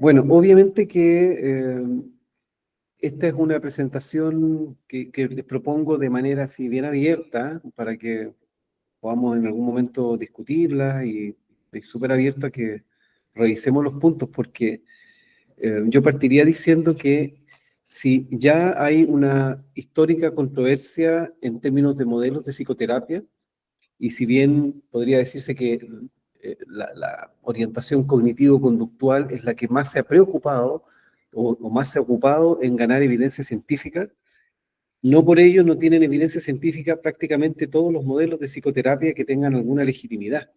Bueno, obviamente que esta es una presentación que les propongo de manera así bien abierta para que podamos en algún momento discutirla y estoy súper abierto a que revisemos los puntos porque yo partiría diciendo que si ya hay una histórica controversia en términos de modelos de psicoterapia, y si bien podría decirse que la orientación cognitivo-conductual es la que más se ha preocupado o más se ha ocupado en ganar evidencia científica, no por ello no tienen evidencia científica prácticamente todos los modelos de psicoterapia que tengan alguna legitimidad.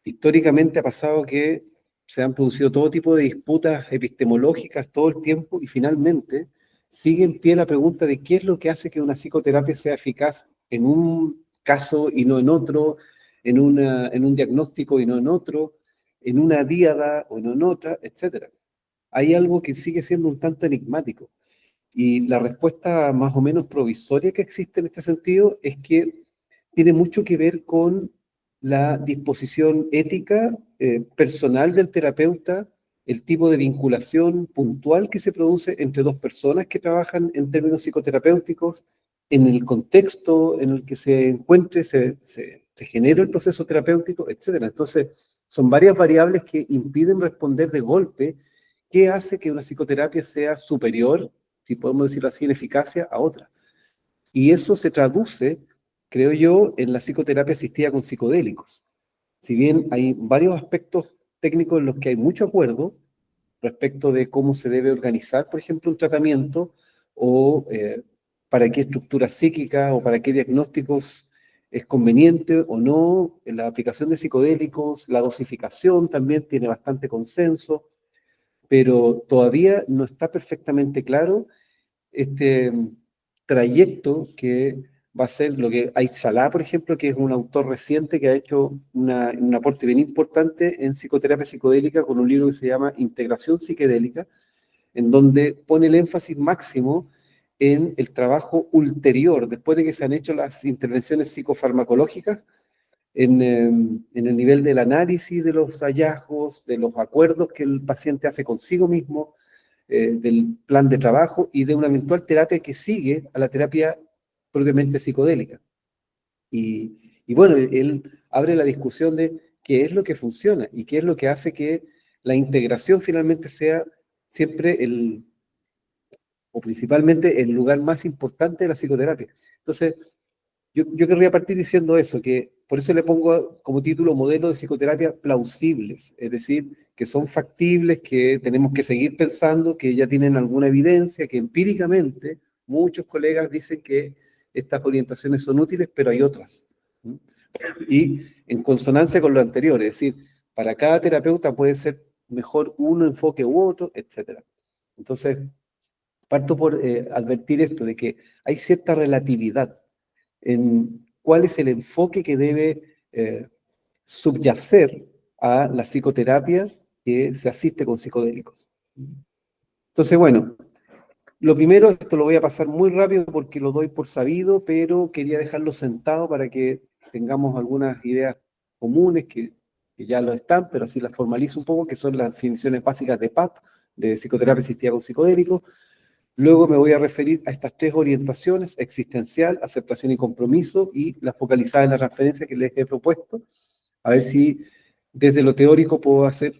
Históricamente ha pasado que se han producido todo tipo de disputas epistemológicas todo el tiempo y finalmente sigue en pie la pregunta de qué es lo que hace que una psicoterapia sea eficaz en un caso y no en otro, en un diagnóstico y no en otro, en una díada o no en otra, etc. Hay algo que sigue siendo un tanto enigmático y la respuesta más o menos provisoria que existe en este sentido es que tiene mucho que ver con la disposición ética personal del terapeuta, el tipo de vinculación puntual que se produce entre dos personas que trabajan en términos psicoterapéuticos, en el contexto en el que se encuentre, se genera el proceso terapéutico, etc. Entonces, son varias variables que impiden responder de golpe qué hace que una psicoterapia sea superior, si podemos decirlo así, en eficacia a otra. Y eso se traduce, creo yo, en la psicoterapia asistida con psicodélicos. Si bien hay varios aspectos técnicos en los que hay mucho acuerdo respecto de cómo se debe organizar, por ejemplo, un tratamiento o para qué estructura psíquica o para qué diagnósticos es conveniente o no, en la aplicación de psicodélicos, la dosificación también tiene bastante consenso, pero todavía no está perfectamente claro este trayecto que va a ser lo que Aysalá, por ejemplo, que es un autor reciente que ha hecho un aporte bien importante en psicoterapia psicodélica con un libro que se llama Integración Psiquedélica, en donde pone el énfasis máximo en el trabajo ulterior, después de que se han hecho las intervenciones psicofarmacológicas, en el nivel del análisis de los hallazgos, de los acuerdos que el paciente hace consigo mismo, del plan de trabajo y de una eventual terapia que sigue a la terapia propiamente psicodélica. Y bueno, él abre la discusión de qué es lo que funciona y qué es lo que hace que la integración finalmente sea siempre o principalmente el lugar más importante de la psicoterapia. Entonces, yo querría partir diciendo eso, que por eso le pongo como título modelo de psicoterapia plausibles, es decir, que son factibles, que tenemos que seguir pensando, que ya tienen alguna evidencia, que empíricamente muchos colegas dicen que estas orientaciones son útiles, pero hay otras. Y en consonancia con lo anterior, es decir, para cada terapeuta puede ser mejor uno enfoque u otro, etc. Entonces, parto por advertir esto, de que hay cierta relatividad en cuál es el enfoque que debe subyacer a la psicoterapia que se asiste con psicodélicos. Entonces, bueno, lo primero, esto lo voy a pasar muy rápido porque lo doy por sabido, pero quería dejarlo sentado para que tengamos algunas ideas comunes que ya lo están, pero así las formalizo un poco, que son las definiciones básicas de PAP, de psicoterapia asistida con psicodélicos. Luego me voy a referir a estas tres orientaciones: existencial, aceptación y compromiso, y la focalizada en la transferencia que les he propuesto. A ver si desde lo teórico puedo hacer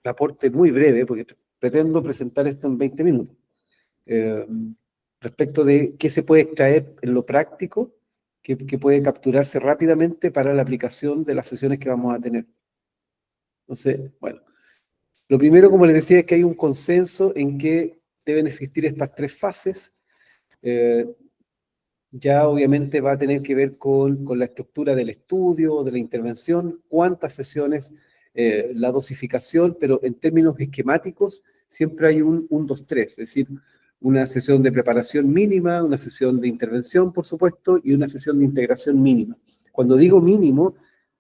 un aporte muy breve, porque pretendo presentar esto en 20 minutos, eh, respecto de qué se puede extraer en lo práctico, que puede capturarse rápidamente para la aplicación de las sesiones que vamos a tener. Entonces, bueno, lo primero, como les decía, es que hay un consenso en que deben existir estas tres fases. Eh, ya obviamente va a tener que ver con la estructura del estudio, de la intervención, cuántas sesiones, la dosificación, pero en términos esquemáticos siempre hay un 2-3, es decir, una sesión de preparación mínima, una sesión de intervención, por supuesto, y una sesión de integración mínima. Cuando digo mínimo,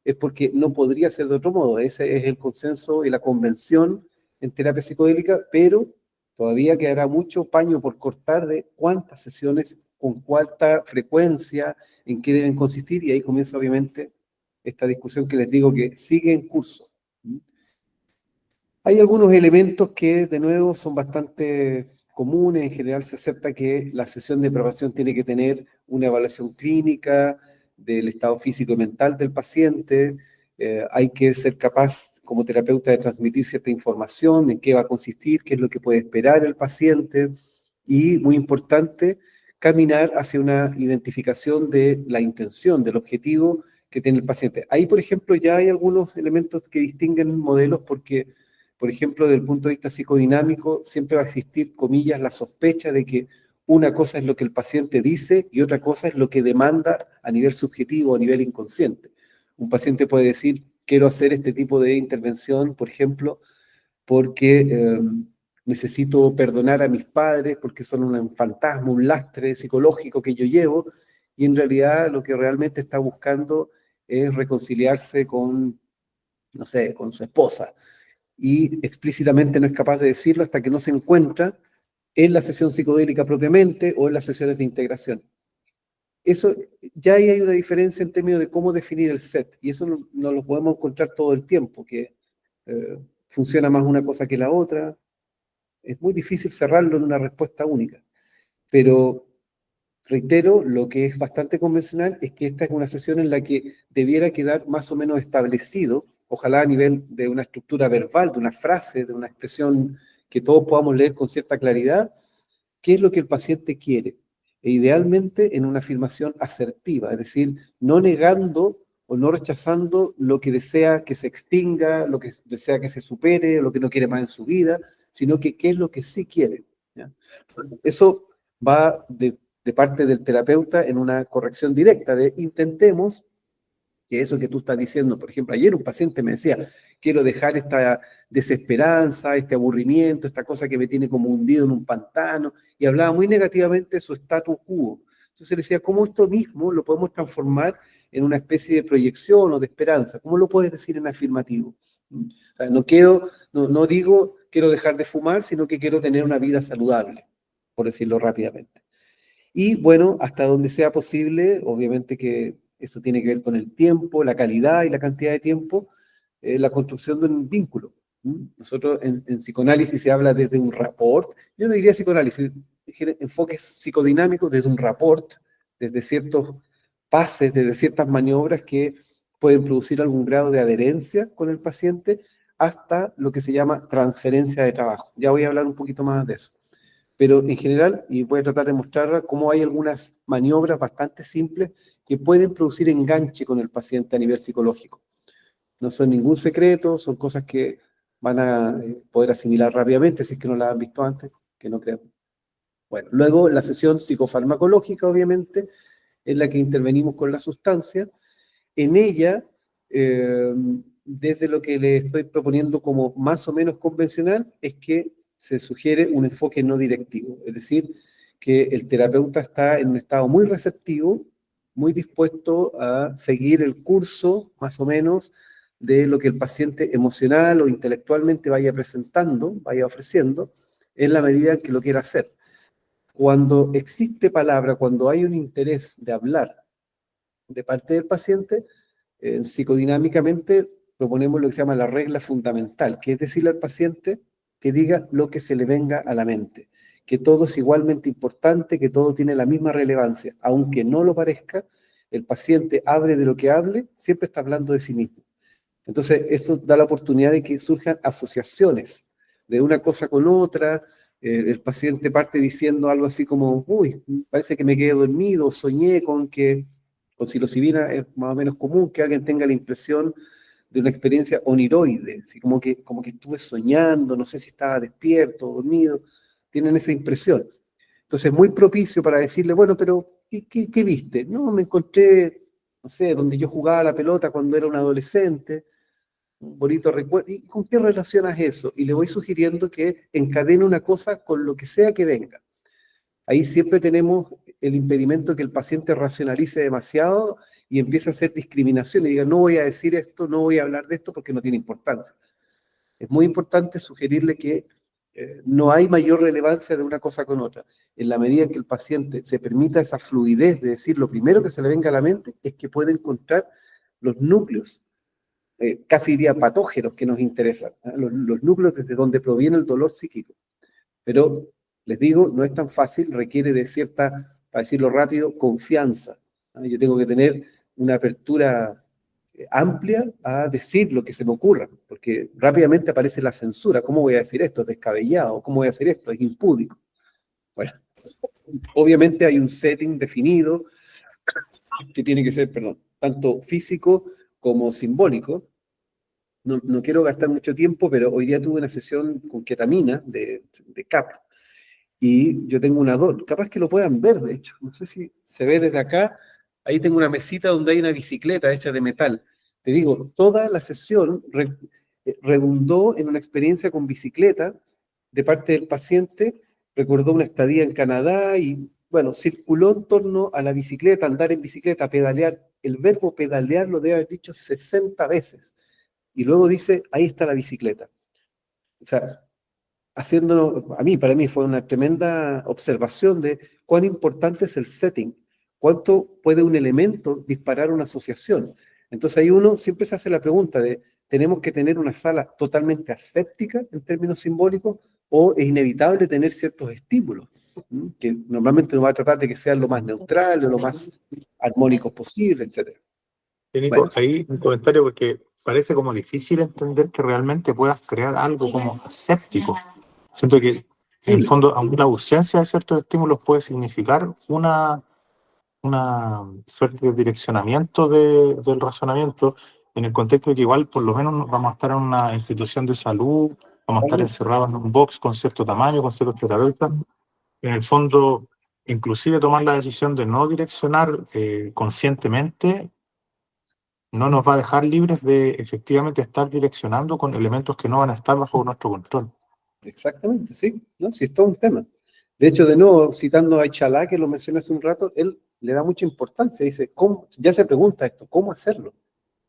es porque no podría ser de otro modo. Ese es el consenso y la convención en terapia psicodélica, pero todavía quedará mucho paño por cortar de cuántas sesiones, con cuánta frecuencia, en qué deben consistir, y ahí comienza obviamente esta discusión que les digo que sigue en curso. Hay algunos elementos que, de nuevo, son bastante comunes. En general se acepta que la sesión de aprobación tiene que tener una evaluación clínica del estado físico y mental del paciente. Hay que ser capaz, como terapeuta, de transmitir cierta información, en qué va a consistir, qué es lo que puede esperar el paciente. Y, muy importante, caminar hacia una identificación de la intención, del objetivo que tiene el paciente. Ahí, por ejemplo, ya hay algunos elementos que distinguen modelos porque, por ejemplo, desde el punto de vista psicodinámico, siempre va a existir, comillas, la sospecha de que una cosa es lo que el paciente dice y otra cosa es lo que demanda a nivel subjetivo, a nivel inconsciente. Un paciente puede decir, quiero hacer este tipo de intervención, por ejemplo, porque necesito perdonar a mis padres, porque son un fantasma, un lastre psicológico que yo llevo, y en realidad lo que realmente está buscando es reconciliarse con, no sé, con su esposa y explícitamente no es capaz de decirlo hasta que no se encuentra en la sesión psicodélica propiamente o en las sesiones de integración. Eso, ya ahí hay una diferencia en términos de cómo definir el set, y eso no lo podemos encontrar todo el tiempo, que funciona más una cosa que la otra. Es muy difícil cerrarlo en una respuesta única, pero reitero, lo que es bastante convencional es que esta es una sesión en la que debiera quedar más o menos establecido, ojalá a nivel de una estructura verbal, de una frase, de una expresión que todos podamos leer con cierta claridad, qué es lo que el paciente quiere. E idealmente en una afirmación asertiva, es decir, no negando o no rechazando lo que desea que se extinga, lo que desea que se supere, lo que no quiere más en su vida, sino que qué es lo que sí quiere. ¿Ya? Eso va de parte del terapeuta en una corrección directa de intentemos que eso que tú estás diciendo, por ejemplo, ayer un paciente me decía, quiero dejar esta desesperanza, este aburrimiento, esta cosa que me tiene como hundido en un pantano, y hablaba muy negativamente de su status quo. Entonces le decía, ¿cómo esto mismo lo podemos transformar en una especie de proyección o de esperanza? ¿Cómo lo puedes decir en afirmativo? O sea, no digo quiero dejar de fumar, sino que quiero tener una vida saludable, por decirlo rápidamente. Y bueno, hasta donde sea posible, obviamente que eso tiene que ver con el tiempo, la calidad y la cantidad de tiempo, la construcción de un vínculo. Nosotros en psicoanálisis se habla desde un rapport, yo no diría psicoanálisis, enfoques psicodinámicos desde un rapport, desde ciertos pases, desde ciertas maniobras que pueden producir algún grado de adherencia con el paciente, hasta lo que se llama transferencia de trabajo. Ya voy a hablar un poquito más de eso. Pero en general, y voy a tratar de mostrar cómo hay algunas maniobras bastante simples que pueden producir enganche con el paciente a nivel psicológico. No son ningún secreto, son cosas que van a poder asimilar rápidamente si es que no las han visto antes, que no creo. Bueno, luego la sesión psicofarmacológica, obviamente, en la que intervenimos con la sustancia. En ella, eh, desde lo que le estoy proponiendo como más o menos convencional, es que se sugiere un enfoque no directivo, es decir, que el terapeuta está en un estado muy receptivo, muy dispuesto a seguir el curso, más o menos, de lo que el paciente emocional o intelectualmente vaya presentando, vaya ofreciendo, en la medida en que lo quiera hacer. Cuando existe palabra, cuando hay un interés de hablar de parte del paciente, psicodinámicamente proponemos lo que se llama la regla fundamental, que es decirle al paciente que diga lo que se le venga a la mente, que todo es igualmente importante, que todo tiene la misma relevancia, aunque no lo parezca, el paciente hable de lo que hable, siempre está hablando de sí mismo. Entonces, eso da la oportunidad de que surjan asociaciones de una cosa con otra. El paciente parte diciendo algo así como, uy, parece que me quedé dormido, soñé con que, o psilocibina es más o menos común que alguien tenga la impresión de una experiencia oniroide, así como que estuve soñando, no sé si estaba despierto o dormido, tienen esa impresión. Entonces, muy propicio para decirle, bueno, pero ¿qué viste? No, me encontré, no sé, donde yo jugaba a la pelota cuando era un adolescente, un bonito recuerdo. ¿Y con qué relacionas eso? Y le voy sugiriendo que encadene una cosa con lo que sea que venga. Ahí siempre tenemos el impedimento que el paciente racionalice demasiado y empiece a hacer discriminación y diga, no voy a decir esto, no voy a hablar de esto porque no tiene importancia. Es muy importante sugerirle que no hay mayor relevancia de una cosa con otra. En la medida en que el paciente se permita esa fluidez de decir lo primero que se le venga a la mente, es que puede encontrar los núcleos casi diría patógenos que nos interesan, los núcleos desde donde proviene el dolor psíquico. Pero les digo, no es tan fácil, requiere de cierta, para decirlo rápido, confianza. Yo tengo que tener una apertura amplia a decir lo que se me ocurra, porque rápidamente aparece la censura. ¿Cómo voy a decir esto? Es descabellado. ¿Cómo voy a hacer esto? Es impúdico. Bueno, obviamente hay un setting definido que tiene que ser, perdón, tanto físico como simbólico. No quiero gastar mucho tiempo, pero hoy día tuve una sesión con ketamina de CAP y yo tengo una DOL. Capaz que lo puedan ver, de hecho. No sé si se ve desde acá. Ahí tengo una mesita donde hay una bicicleta hecha de metal. Te digo, toda la sesión redundó en una experiencia con bicicleta de parte del paciente. Recordó una estadía en Canadá y, bueno, circuló en torno a la bicicleta, andar en bicicleta, pedalear. El verbo pedalear lo debe haber dicho 60 veces. Y luego dice, ahí está la bicicleta. O sea, haciéndolo, para mí fue una tremenda observación de cuán importante es el setting, cuánto puede un elemento disparar una asociación. Entonces ahí uno siempre se hace la pregunta de, ¿tenemos que tener una sala totalmente aséptica en términos simbólicos o es inevitable tener ciertos estímulos? Que normalmente uno va a tratar de que sean lo más neutral, lo más armónicos posible, etc. Sí, Nico, Bueno, ahí un comentario porque parece como difícil entender que realmente puedas crear algo como aséptico. Siento que en el sí, fondo una ausencia de ciertos estímulos puede significar una suerte de direccionamiento del razonamiento en el contexto de que igual por lo menos vamos a estar en una institución de salud, vamos a estar totalmente. encerrados en un box con cierto tamaño, con ciertos terapeutas. En el fondo, inclusive tomar la decisión de no direccionar conscientemente no nos va a dejar libres de efectivamente estar direccionando con elementos que no van a estar bajo nuestro control. Exactamente, sí, ¿no? Sí, es todo un tema. De hecho, de nuevo, citando a Ichalá, que lo mencioné hace un rato, él le da mucha importancia, dice, ¿cómo? Ya se pregunta esto, ¿cómo hacerlo?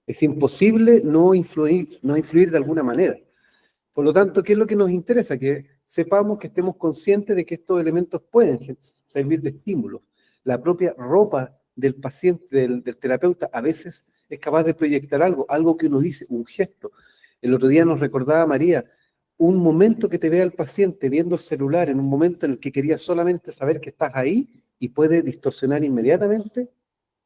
Es imposible no influir de alguna manera. Por lo tanto, ¿qué es lo que nos interesa? Que sepamos que estemos conscientes de que estos elementos pueden servir de estímulos. La propia ropa del paciente, del terapeuta, a veces es capaz de proyectar algo que uno dice, un gesto. El otro día nos recordaba María, un momento que te vea el paciente viendo el celular, en un momento en el que quería solamente saber que estás ahí y puede distorsionar inmediatamente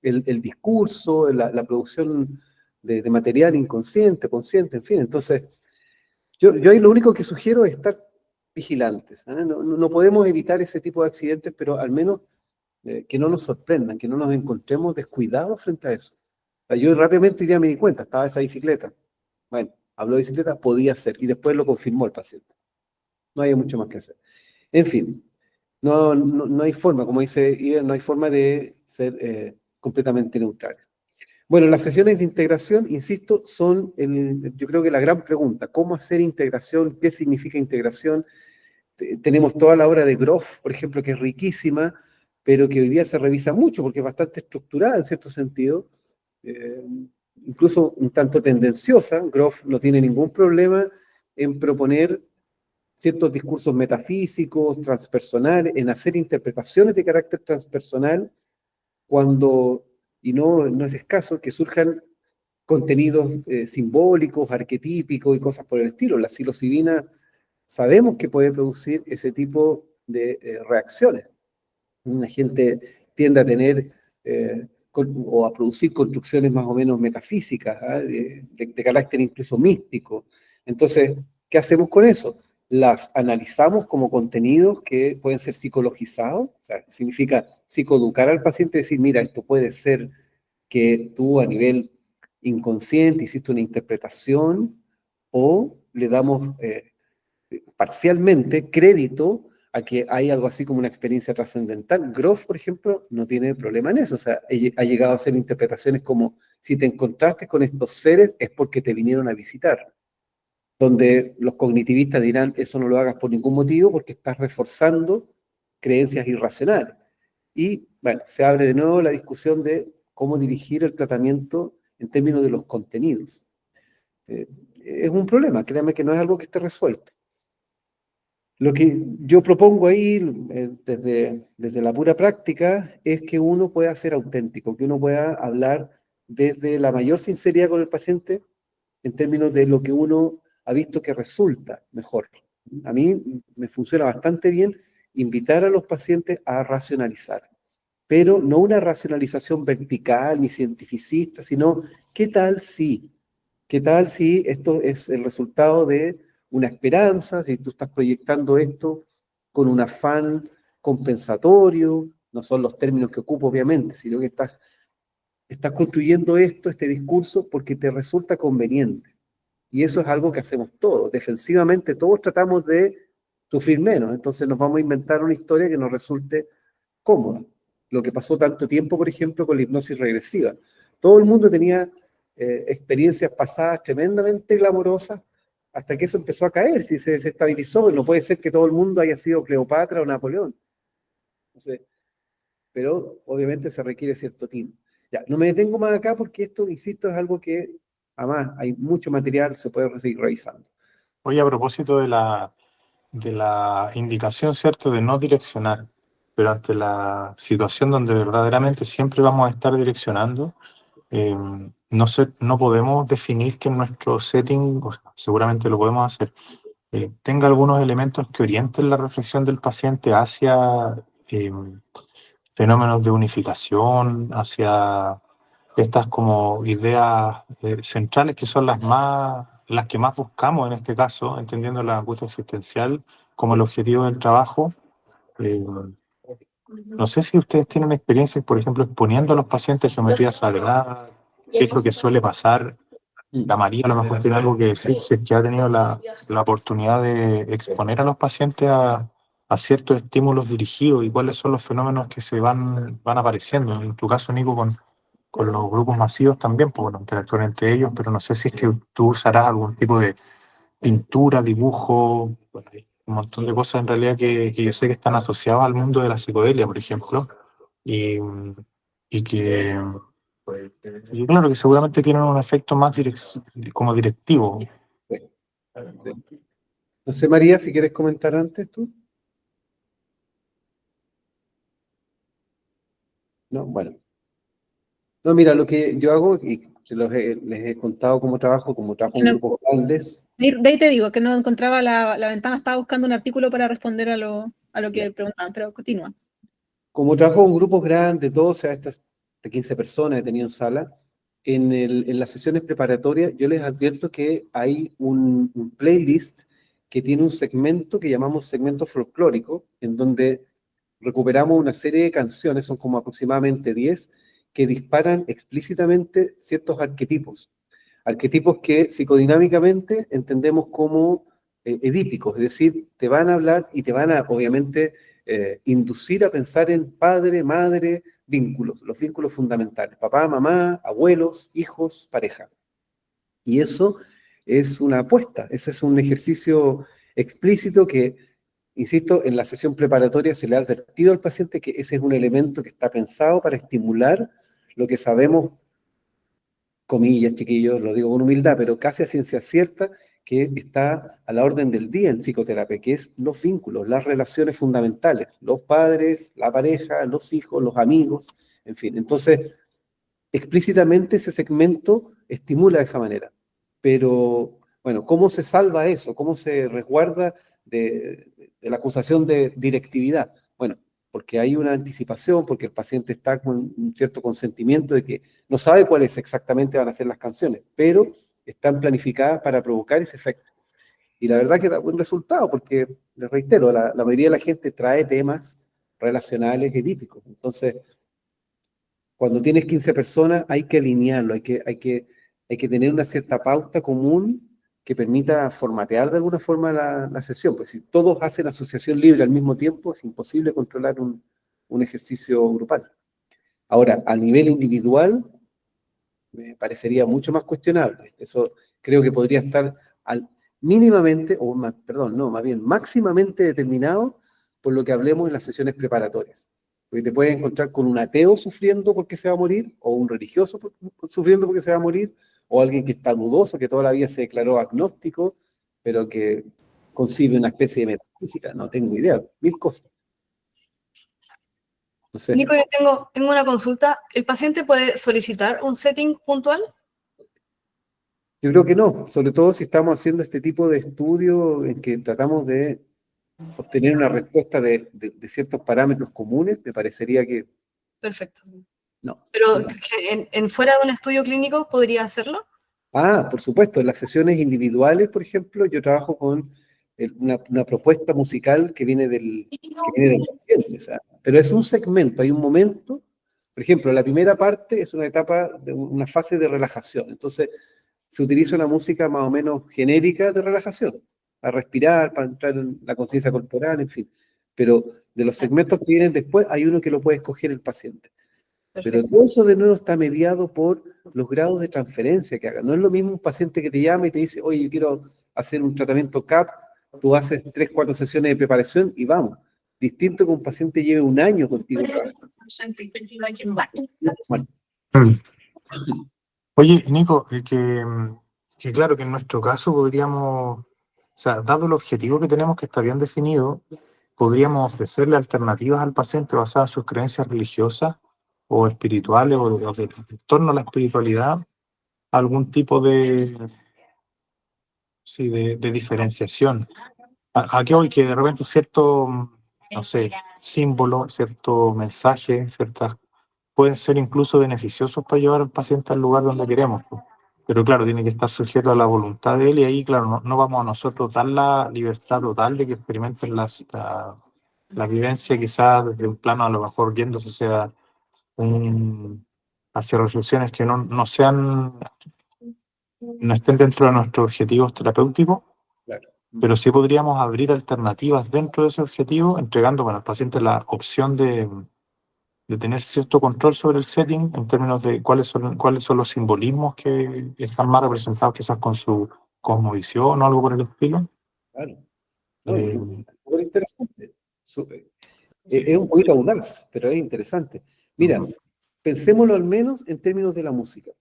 el discurso, la producción de material inconsciente, consciente, en fin. Entonces, yo ahí lo único que sugiero es estar vigilantes. No podemos evitar ese tipo de accidentes, pero al menos que no nos sorprendan, que no nos encontremos descuidados frente a eso. O sea, yo rápidamente ya me di cuenta, estaba esa bicicleta. Bueno, habló de bicicleta, podía ser, y después lo confirmó el paciente. No hay mucho más que hacer. En fin, no hay forma, como dice Iber, no hay forma de ser completamente neutrales. Bueno, las sesiones de integración, insisto, son, yo creo que la gran pregunta. ¿Cómo hacer integración? ¿Qué significa integración? Tenemos toda la obra de Groff, por ejemplo, que es riquísima, pero que hoy día se revisa mucho porque es bastante estructurada en cierto sentido, eh, incluso un tanto tendenciosa. Groff no tiene ningún problema en proponer ciertos discursos metafísicos, transpersonales, en hacer interpretaciones de carácter transpersonal cuando, y no es escaso, que surjan contenidos simbólicos, arquetípicos y cosas por el estilo. La psilocibina sabemos que puede producir ese tipo de reacciones. La gente tiende a tener o a producir construcciones más o menos metafísicas, ¿ah? De carácter incluso místico. Entonces, ¿qué hacemos con eso? Las analizamos como contenidos que pueden ser psicologizados, o sea, significa psicoeducar al paciente, decir, mira, esto puede ser que tú a nivel inconsciente hiciste una interpretación o le damos parcialmente crédito a que hay algo así como una experiencia trascendental. Groff, por ejemplo, no tiene problema en eso. O sea, ha llegado a hacer interpretaciones como si te encontraste con estos seres es porque te vinieron a visitar, donde los cognitivistas dirán, eso no lo hagas por ningún motivo porque estás reforzando creencias irracionales. Y bueno, se abre de nuevo la discusión de cómo dirigir el tratamiento en términos de los contenidos. Eh, es un problema, créanme que no es algo que esté resuelto. Lo que yo propongo ahí, desde la pura práctica, es que uno pueda ser auténtico, que uno pueda hablar desde la mayor sinceridad con el paciente, en términos de lo que uno ha visto que resulta mejor. A mí me funciona bastante bien invitar a los pacientes a racionalizar, pero no una racionalización vertical ni cientificista, sino ¿qué tal si? ¿Qué tal si esto es el resultado de una esperanza, si tú estás proyectando esto con un afán compensatorio? No son los términos que ocupo, obviamente, sino que estás construyendo este discurso, porque te resulta conveniente. Y eso es algo que hacemos todos. Defensivamente, todos tratamos de sufrir menos. Entonces nos vamos a inventar una historia que nos resulte cómoda. Lo que pasó tanto tiempo, por ejemplo, con la hipnosis regresiva. Todo el mundo tenía experiencias pasadas tremendamente glamorosas, hasta que eso empezó a caer, si se desestabilizó. No puede ser que todo el mundo haya sido Cleopatra o Napoleón. Entonces, pero obviamente se requiere cierto tino. Ya, no me detengo más acá porque esto, insisto, es algo que, además, hay mucho material, se puede seguir revisando. Oye, a propósito de la indicación, ¿cierto?, de no direccionar, pero ante la situación donde verdaderamente siempre vamos a estar direccionando, eh, no sé, no podemos definir que nuestro setting, o sea, seguramente lo podemos hacer, tenga algunos elementos que orienten la reflexión del paciente hacia fenómenos de unificación, hacia estas como ideas centrales que son las que más buscamos en este caso, entendiendo la angustia existencial como el objetivo del trabajo. Eh, no sé si ustedes tienen experiencia, por ejemplo, exponiendo a los pacientes geometría sagrada, qué es lo que suele pasar. La María a lo mejor tiene algo que decir, si es que ha tenido la oportunidad de exponer a los pacientes a ciertos estímulos dirigidos y cuáles son los fenómenos que se van apareciendo. En tu caso, Nico, con los grupos masivos también, pues bueno, interactuar entre ellos, pero no sé si es que tú usarás algún tipo de pintura, dibujo, bueno, hay un montón de cosas en realidad que yo sé que están asociadas al mundo de la psicodelia, por ejemplo, y, y que y claro que seguramente tienen un efecto más como directivo. Sí, sí. No sé, María, si quieres comentar antes tú. No, bueno. No, mira, lo que yo hago, y les he contado cómo trabajo en No, grupos grandes. de ahí te digo que no encontraba la ventana, estaba buscando un artículo para responder a lo que preguntaban, pero continúa. Como trabajo con grupos grandes, 12 a estas de 15 personas he tenido en sala, en las sesiones preparatorias yo les advierto que hay un playlist que tiene un segmento que llamamos segmento folclórico, en donde recuperamos una serie de canciones, son como aproximadamente 10, que disparan explícitamente ciertos arquetipos. Arquetipos que psicodinámicamente entendemos como edípicos, es decir, te van a hablar y te van a, obviamente, inducir a pensar en padre, madre, vínculos, los vínculos fundamentales, papá, mamá, abuelos, hijos, pareja. Y eso es una apuesta, ese es un ejercicio explícito que, insisto, en la sesión preparatoria se le ha advertido al paciente que ese es un elemento que está pensado para estimular lo que sabemos, comillas, chiquillos, lo digo con humildad, pero casi a ciencia cierta, que está a la orden del día en psicoterapia, que es los vínculos, las relaciones fundamentales, los padres, la pareja, los hijos, los amigos, en fin. Entonces, explícitamente ese segmento estimula de esa manera. Pero, bueno, ¿cómo se salva eso? ¿Cómo se resguarda de la acusación de directividad? Bueno, porque hay una anticipación, porque el paciente está con un cierto consentimiento de que no sabe cuáles exactamente van a ser las canciones, pero están planificadas para provocar ese efecto. Y la verdad que da buen resultado, porque, les reitero, la mayoría de la gente trae temas relacionales y típicos. Entonces, cuando tienes 15 personas hay que alinearlo, hay que tener una cierta pauta común que permita formatear de alguna forma la sesión. Pues si todos hacen asociación libre al mismo tiempo, es imposible controlar un ejercicio grupal. Ahora, a nivel individual, me parecería mucho más cuestionable. Eso creo que podría estar mínimamente, o más, perdón, no, más bien máximamente determinado por lo que hablemos en las sesiones preparatorias. Porque te puedes encontrar con un ateo sufriendo porque se va a morir, o un religioso sufriendo porque se va a morir, o alguien que está dudoso, que toda la vida se declaró agnóstico, pero que concibe una especie de metafísica, no tengo idea, mil cosas. No sé. Nico, yo tengo una consulta. ¿El paciente puede solicitar un setting puntual? Yo creo que no, sobre todo si estamos haciendo este tipo de estudio en que tratamos de obtener una respuesta de ciertos parámetros comunes, me parecería que Perfecto. no. Pero en fuera de un estudio clínico podría hacerlo. Ah, por supuesto, en las sesiones individuales, por ejemplo, yo trabajo con una propuesta musical que viene del paciente, o sea, pero es un segmento, hay un momento, por ejemplo, la primera parte es una etapa de una fase de relajación, entonces se utiliza una música más o menos genérica de relajación, para respirar, para entrar en la conciencia corporal, en fin, pero de los segmentos que vienen después hay uno que lo puede escoger el paciente. Pero Perfecto. todo eso de nuevo está mediado por los grados de transferencia que hagan. No es lo mismo un paciente que te llama y te dice, oye, yo quiero hacer un tratamiento CAP, tú haces 3, 4 sesiones de preparación y vamos. Distinto que un paciente lleve un año contigo trabajando. Bueno, Mm. Oye, Nico, que claro que en nuestro caso podríamos, o sea, dado el objetivo que tenemos que está bien definido, podríamos ofrecerle alternativas al paciente basadas en sus creencias religiosas o espirituales o en torno a la espiritualidad, algún tipo sí, de diferenciación. ¿A qué voy? Que de repente cierto, no sé, símbolo, cierto mensaje, ciertas pueden ser incluso beneficiosos para llevar al paciente al lugar donde queremos, pues. Pero claro, tiene que estar sujeto a la voluntad de él y ahí, claro, no vamos a nosotros dar la libertad total de que experimenten la vivencia quizás desde un plano a lo mejor yéndose hacia reflexiones que no estén dentro de nuestros objetivos terapéuticos, claro. pero sí podríamos abrir alternativas dentro de ese objetivo, entregando al paciente la opción de tener cierto control sobre el setting en términos de cuáles son los simbolismos que están más representados quizás con su cosmovisión o algo por el estilo. Claro. No, Eh, súper interesante. Es un poquito audaz, pero es interesante. Mira, pensémoslo al menos en términos de la música.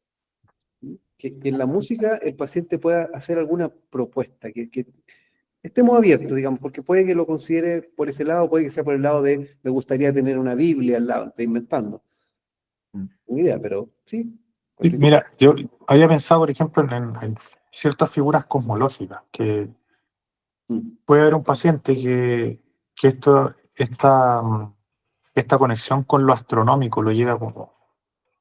Que en la música el paciente pueda hacer alguna propuesta, que estemos abiertos, digamos, porque puede que lo considere por ese lado, puede que sea por el lado de me gustaría tener una Biblia al lado, estoy inventando. Una idea, pero sí. sí, mira, yo había pensado, por ejemplo, en ciertas figuras cosmológicas, que Mm, puede haber un paciente que esta conexión con lo astronómico lo lleva como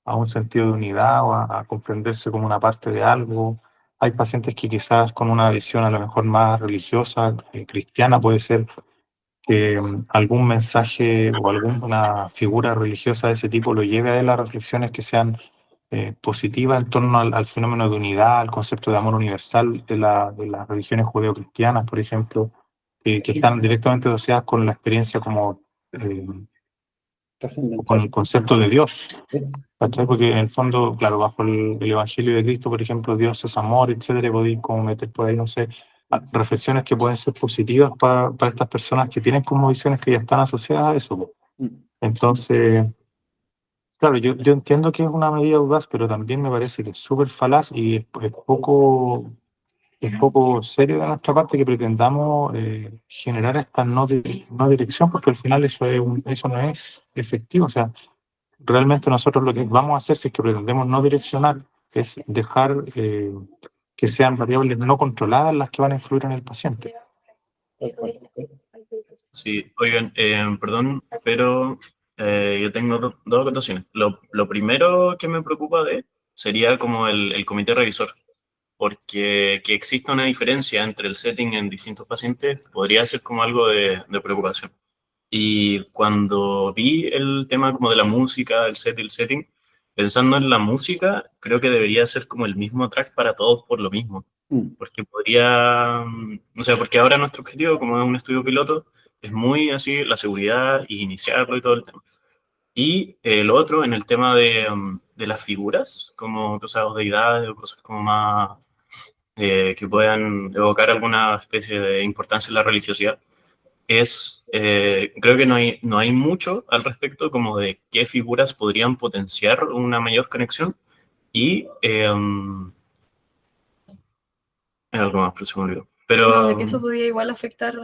a un sentido de unidad o a comprenderse como una parte de algo. Hay pacientes que quizás con una visión a lo mejor más religiosa, cristiana, puede ser que algún mensaje o alguna figura religiosa de ese tipo lo lleve a él a reflexiones que sean positivas en torno al fenómeno de unidad, al concepto de amor universal de las religiones judeocristianas, por ejemplo, que están directamente asociadas con la experiencia como con trascendental. el concepto de Dios. ¿Sí? ¿Cachai? Porque en el fondo, claro, bajo el Evangelio de Cristo, por ejemplo, Dios es amor, etcétera, y podéis como meter por ahí, no sé, reflexiones que pueden ser positivas para estas personas que tienen como visiones que ya están asociadas a eso, po. Mm, Entonces, claro, yo entiendo que es una medida audaz, pero también me parece que es súper falaz y es poco serio de nuestra parte que pretendamos generar esta no dirección, porque al final eso no es efectivo. O sea, realmente nosotros lo que vamos a hacer, si es que pretendemos no direccionar, es dejar que sean variables no controladas las que van a influir en el paciente. tal cual. Sí, oigan, perdón, pero yo tengo dos acotaciones. Lo primero que me preocupa sería como el comité revisor, porque que exista una diferencia entre el setting en distintos pacientes podría ser como algo de preocupación. Y cuando vi el tema como de la música, el setting, pensando en la música, creo que debería ser como el mismo track para todos por lo mismo. Mm, Porque podría, o sea, porque ahora nuestro objetivo, como es un estudio piloto, es muy así la seguridad y iniciarlo y todo el tema. Y lo otro, en el tema de las figuras, como cosas o deidades o cosas como más que puedan evocar alguna especie de importancia en la religiosidad creo que no hay mucho al respecto como de qué figuras podrían potenciar una mayor conexión y algo más, pero se me olvidó. No, de que Pero, eso podía igual afectar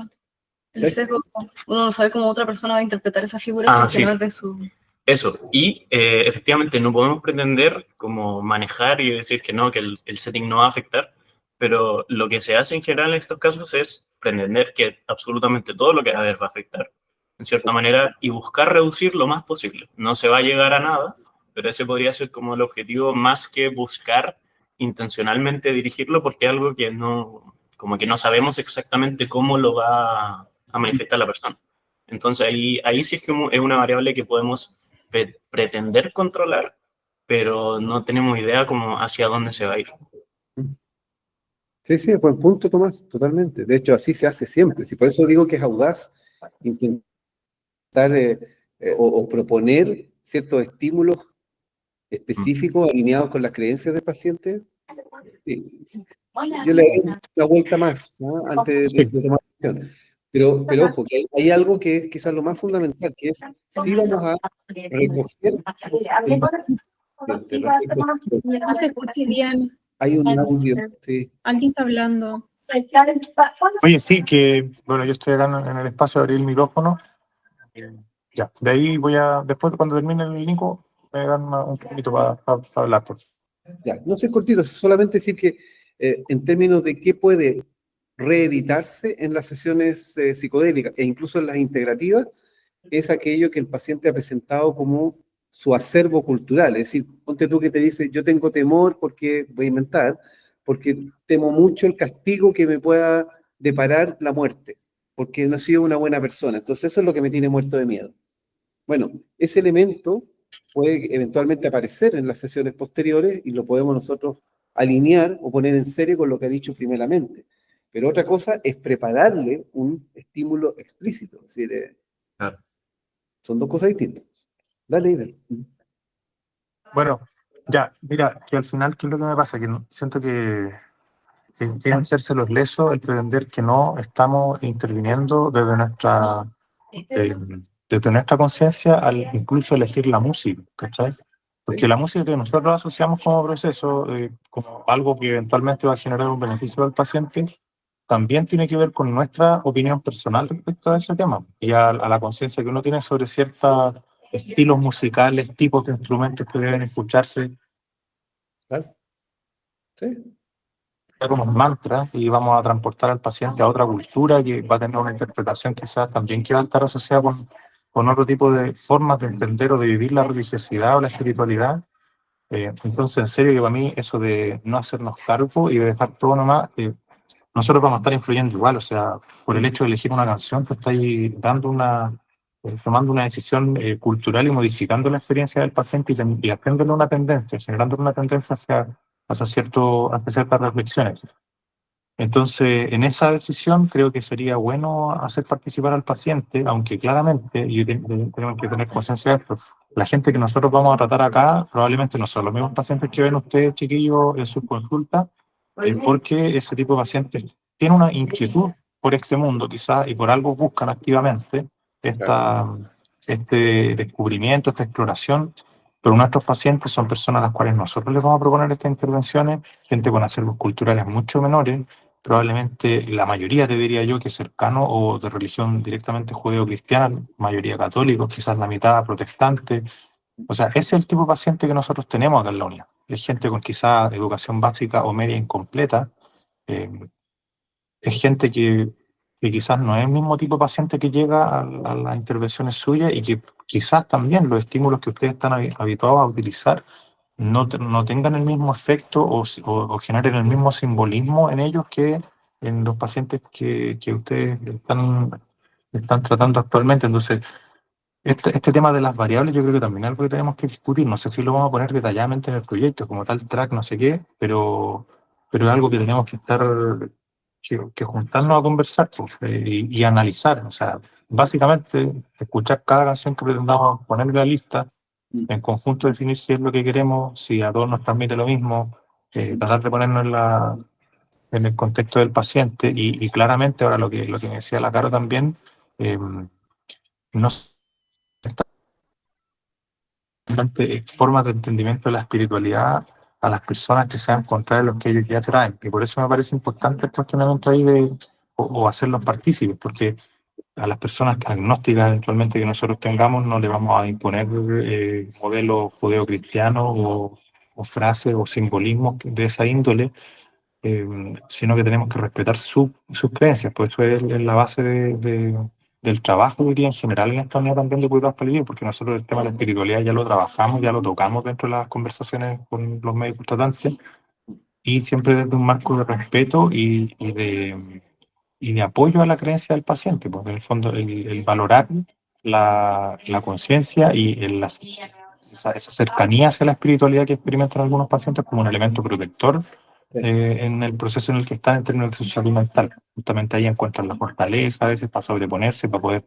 el ¿sí? sesgo. Uno no sabe cómo otra persona va a interpretar esa figura si es que sí, no es de su... Eso, y efectivamente no podemos pretender como manejar y decir que no, que el setting no va a afectar, pero lo que se hace en general en estos casos es pretender que absolutamente todo lo que va a haber va a afectar, en cierta manera, y buscar reducir lo más posible. No se va a llegar a nada, pero ese podría ser como el objetivo más que buscar intencionalmente dirigirlo, porque es algo que no, como que no sabemos exactamente cómo lo va a manifestar la persona. Entonces ahí sí es que es una variable que podemos pretender controlar, pero no tenemos idea como hacia dónde se va a ir. Sí, sí, buen punto, Tomás, totalmente. De hecho, así se hace siempre. Sí, por eso digo que es audaz intentar o proponer ciertos estímulos específicos alineados con las creencias del paciente. Sí. Yo le doy una vuelta más, ¿no? Antes de tomar decisión. Pero ojo, que hay algo que es quizás lo más fundamental, que es si vamos a recoger el paciente, No se escuche bien. hay un audio, sí. Alguien está hablando. Oye, sí, que bueno, yo estoy acá en el espacio de abrir el micrófono. Ya, de ahí después cuando termine el link, me dan un poquito para hablar. Por favor. Ya, no sé cortito, solamente decir que en términos de qué puede reeditarse en las sesiones psicodélicas e incluso en las integrativas, es aquello que el paciente ha presentado como su acervo cultural. Es decir, ponte tú que te dice, yo tengo temor porque, voy a inventar, porque temo mucho el castigo que me pueda deparar la muerte, porque no he sido una buena persona. Entonces eso es lo que me tiene muerto de miedo. Bueno, ese elemento puede eventualmente aparecer en las sesiones posteriores y lo podemos nosotros alinear o poner en serie con lo que ha dicho primeramente. Pero otra cosa es prepararle un estímulo explícito. Es decir, Claro. son dos cosas distintas. Dale, Iber. Bueno, ya, mira, que al final, ¿qué es lo que me pasa? Que siento que es hacerse los lesos el pretender que no estamos interviniendo desde nuestra conciencia al incluso elegir la música, ¿cachai? Porque la música que nosotros asociamos como proceso, como algo que eventualmente va a generar un beneficio al paciente, también tiene que ver con nuestra opinión personal respecto a ese tema y a la conciencia que uno tiene sobre ciertos estilos musicales, tipos de instrumentos que deben escucharse. Claro. Sí. Unos mantras y vamos a transportar al paciente a otra cultura que va a tener una interpretación quizás también que va a estar asociada con otro tipo de formas de entender o de vivir la religiosidad o la espiritualidad. Entonces, en serio, que para mí eso de no hacernos cargo y de dejar todo nomás, nosotros vamos a estar influyendo igual, o sea, por el hecho de elegir una canción, te estáis tomando una decisión cultural y modificando la experiencia del paciente y haciéndole una tendencia, generándole una tendencia hacia ciertas reflexiones. Entonces, en esa decisión creo que sería bueno hacer participar al paciente, aunque claramente, y tenemos que tener conciencia de esto, la gente que nosotros vamos a tratar acá probablemente no son los mismos pacientes que ven ustedes, chiquillos, en sus consultas, porque ese tipo de pacientes tiene una inquietud por este mundo quizás y por algo buscan activamente este descubrimiento, esta exploración, pero nuestros pacientes son personas a las cuales nosotros les vamos a proponer estas intervenciones, gente con acervos culturales mucho menores, probablemente la mayoría, te diría yo, que es cercano o de religión directamente judeo-cristiana, mayoría católicos, quizás la mitad protestante. O sea, ese es el tipo de paciente que nosotros tenemos acá en la UNIA. Es gente con quizás educación básica o media incompleta. eh, es gente que quizás no es el mismo tipo de paciente que llega a las intervenciones suyas y que quizás también los estímulos que ustedes están habituados a utilizar no tengan el mismo efecto o generen el mismo simbolismo en ellos que en los pacientes que ustedes están tratando actualmente. Entonces, este tema de las variables yo creo que también es algo que tenemos que discutir. No sé si lo vamos a poner detalladamente en el proyecto, como tal track, no sé qué, pero es algo que tenemos que que juntarnos a conversar pues, y analizar. O sea, básicamente, escuchar cada canción que pretendamos poner en la lista, en conjunto definir si es lo que queremos, si a todos nos transmite lo mismo, tratar de ponernos en el contexto del paciente y claramente, ahora lo que me decía la Caro también, no formas de entendimiento de la espiritualidad a las personas que sean contrarias a los que ellos ya traen. Y por eso me parece importante el cuestionamiento ahí o hacerlos partícipes, porque a las personas agnósticas eventualmente que nosotros tengamos, no le vamos a imponer modelos judeocristianos o frases o simbolismos de esa índole, sino que tenemos que respetar sus creencias, pues eso es la base del trabajo, diría, en general en esta unidad también de cuidados paliativos, porque nosotros el tema de la espiritualidad ya lo trabajamos, ya lo tocamos dentro de las conversaciones con los médicos tratantes, y siempre desde un marco de respeto y de apoyo a la creencia del paciente, porque en el fondo el valorar la conciencia y esa cercanía hacia la espiritualidad que experimentan algunos pacientes como un elemento protector en el proceso en el que están en términos de su salud mental. Justamente ahí encuentran la fortaleza a veces para sobreponerse, para poder,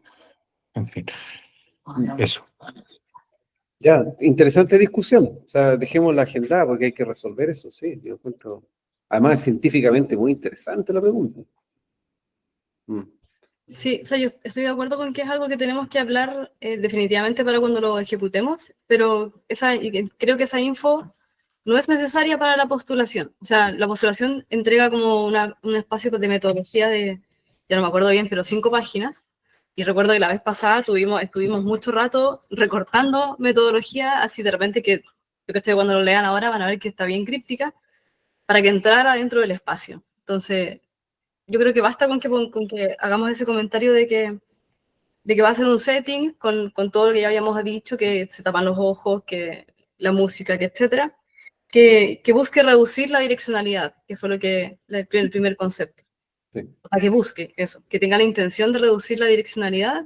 en fin, eso. Ya, interesante discusión. O sea, dejemos la agenda porque hay que resolver eso, sí. Yo encuentro, además, es científicamente muy interesante la pregunta. Sí, o sea, yo estoy de acuerdo con que es algo que tenemos que hablar definitivamente para cuando lo ejecutemos, pero creo que esa info no es necesaria para la postulación. O sea, la postulación entrega como un espacio de metodología ya no me acuerdo bien, pero 5 páginas. Y recuerdo que la vez pasada estuvimos mucho rato recortando metodología, así de repente que yo que estoy cuando lo lean ahora van a ver que está bien críptica, para que entrara dentro del espacio. Entonces, yo creo que basta con que hagamos ese comentario de que va a ser un setting con todo lo que ya habíamos dicho, que se tapan los ojos, que la música, que etcétera, que busque reducir la direccionalidad, que fue el primer concepto. Sí. O sea, que busque eso, que tenga la intención de reducir la direccionalidad.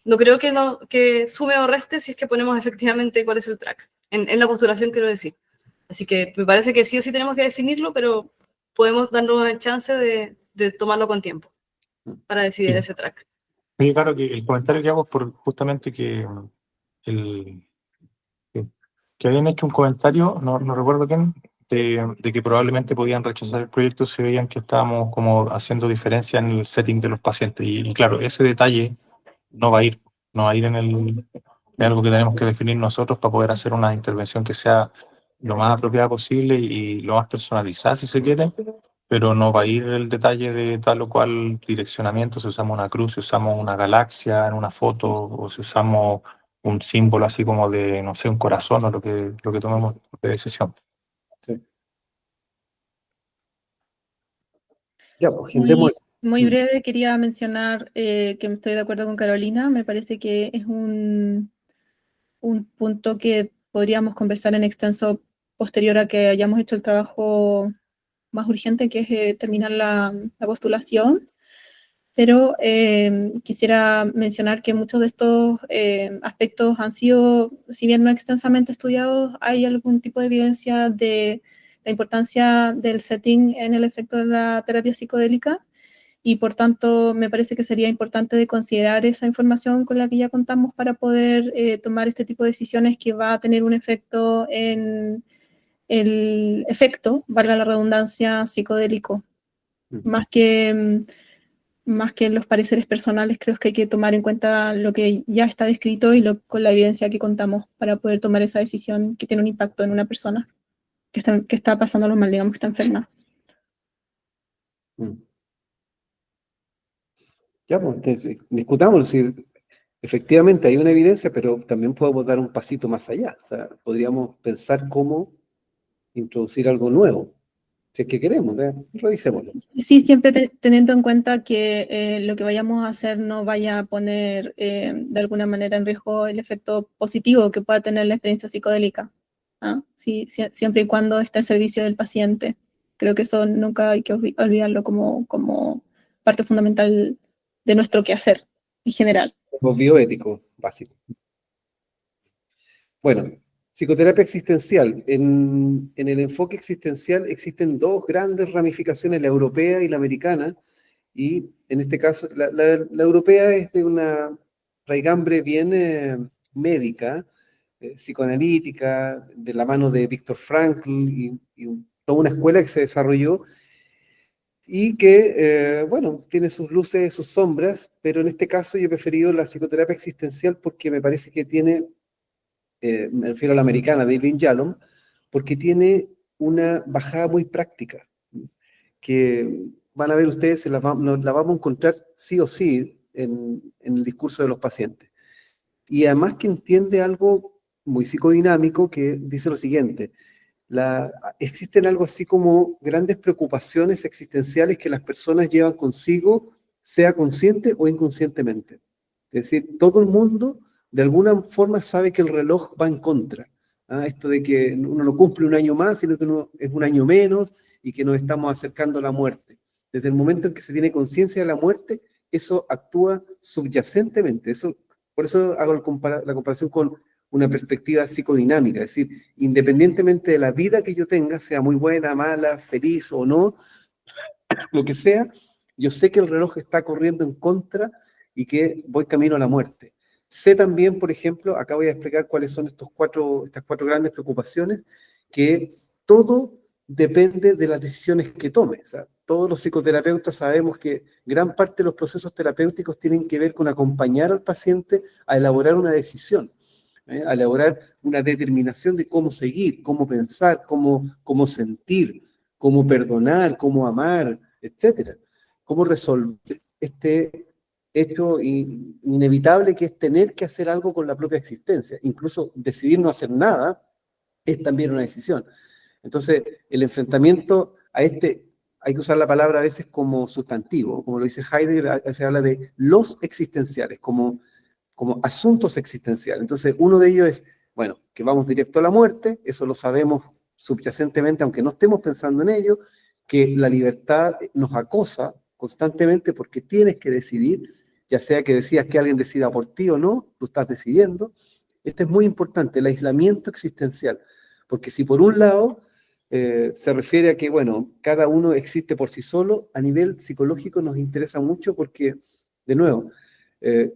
No creo que sume o reste si es que ponemos efectivamente cuál es el track. En la postulación quiero decir. Así que me parece que sí o sí tenemos que definirlo, pero podemos darnos el chance de tomarlo con tiempo para decidir Sí. ese track. Oye, claro que el comentario que hago es por justamente que habían hecho un comentario, no recuerdo quién, de que probablemente podían rechazar el proyecto si veían que estábamos como haciendo diferencia en el setting de los pacientes. Y claro, ese detalle no va a ir, es algo que tenemos que definir nosotros para poder hacer una intervención que sea lo más apropiada posible y lo más personalizada si se quiere, pero no va a ir el detalle de tal o cual direccionamiento, si usamos una cruz, si usamos una galaxia en una foto o si usamos un símbolo así como de, no sé, un corazón o lo que tomemos de decisión. Sí. Ya, pues, agendemos eso. Muy breve, quería mencionar que estoy de acuerdo con Carolina. Me parece que es un punto que podríamos conversar en extenso posterior a que hayamos hecho el trabajo más urgente, que es terminar la postulación. Pero quisiera mencionar que muchos de estos aspectos han sido, si bien no extensamente estudiados, hay algún tipo de evidencia de la importancia del setting en el efecto de la terapia psicodélica, y por tanto me parece que sería importante de considerar esa información con la que ya contamos para poder tomar este tipo de decisiones que va a tener un efecto en el efecto, valga la redundancia, psicodélico. Más que los pareceres personales, creo que hay que tomar en cuenta lo que ya está descrito y con la evidencia que contamos para poder tomar esa decisión que tiene un impacto en una persona que está pasándolo mal, digamos, que está enferma. Ya, pues, discutamos si efectivamente hay una evidencia, pero también podemos dar un pasito más allá. O sea, podríamos pensar cómo introducir algo nuevo, si es que queremos, revisémoslo. Sí, siempre teniendo en cuenta que lo que vayamos a hacer no vaya a poner de alguna manera en riesgo el efecto positivo que pueda tener la experiencia psicodélica. ¿Ah? Sí, siempre y cuando esté al servicio del paciente. Creo que eso nunca hay que olvidarlo como parte fundamental de nuestro quehacer en general. Como bioético básico. Bueno, psicoterapia existencial. En el enfoque existencial existen dos grandes ramificaciones, la europea y la americana, y en este caso la europea es de una raigambre bien médica, psicoanalítica, de la mano de Viktor Frankl y toda una escuela que se desarrolló y que, bueno, tiene sus luces y sus sombras, pero en este caso yo he preferido la psicoterapia existencial porque me parece que tiene, me refiero a la americana, de Irving Yalom, porque tiene una bajada muy práctica, que van a ver ustedes, la vamos a encontrar sí o sí en el discurso de los pacientes. Y además que entiende algo muy psicodinámico que dice lo siguiente: existen algo así como grandes preocupaciones existenciales que las personas llevan consigo, sea consciente o inconscientemente. Es decir, todo el mundo de alguna forma sabe que el reloj va en contra. Esto de que uno no cumple un año más, sino que uno es un año menos y que nos estamos acercando a la muerte. Desde el momento en que se tiene conciencia de la muerte, eso actúa subyacentemente. Por eso hago la comparación con una perspectiva psicodinámica, es decir, independientemente de la vida que yo tenga, sea muy buena, mala, feliz o no, lo que sea, yo sé que el reloj está corriendo en contra y que voy camino a la muerte. Sé también, por ejemplo, acá voy a explicar cuáles son estas cuatro grandes preocupaciones, que todo depende de las decisiones que tome. O sea, todos los psicoterapeutas sabemos que gran parte de los procesos terapéuticos tienen que ver con acompañar al paciente a elaborar una decisión, a elaborar una determinación de cómo seguir, cómo pensar, cómo sentir, cómo perdonar, cómo amar, etcétera. Cómo resolver este hecho inevitable que es tener que hacer algo con la propia existencia. Incluso decidir no hacer nada es también una decisión. Entonces, el enfrentamiento a hay que usar la palabra a veces como sustantivo, como lo dice Heidegger, se habla de los existenciales, como asuntos existenciales. Entonces, uno de ellos es, bueno, que vamos directo a la muerte, eso lo sabemos subyacentemente, aunque no estemos pensando en ello, que la libertad nos acosa constantemente porque tienes que decidir, ya sea que decidas que alguien decida por ti o no, tú estás decidiendo. Este es muy importante, el aislamiento existencial, porque si por un lado se refiere a que, bueno, cada uno existe por sí solo, a nivel psicológico nos interesa mucho porque, de nuevo,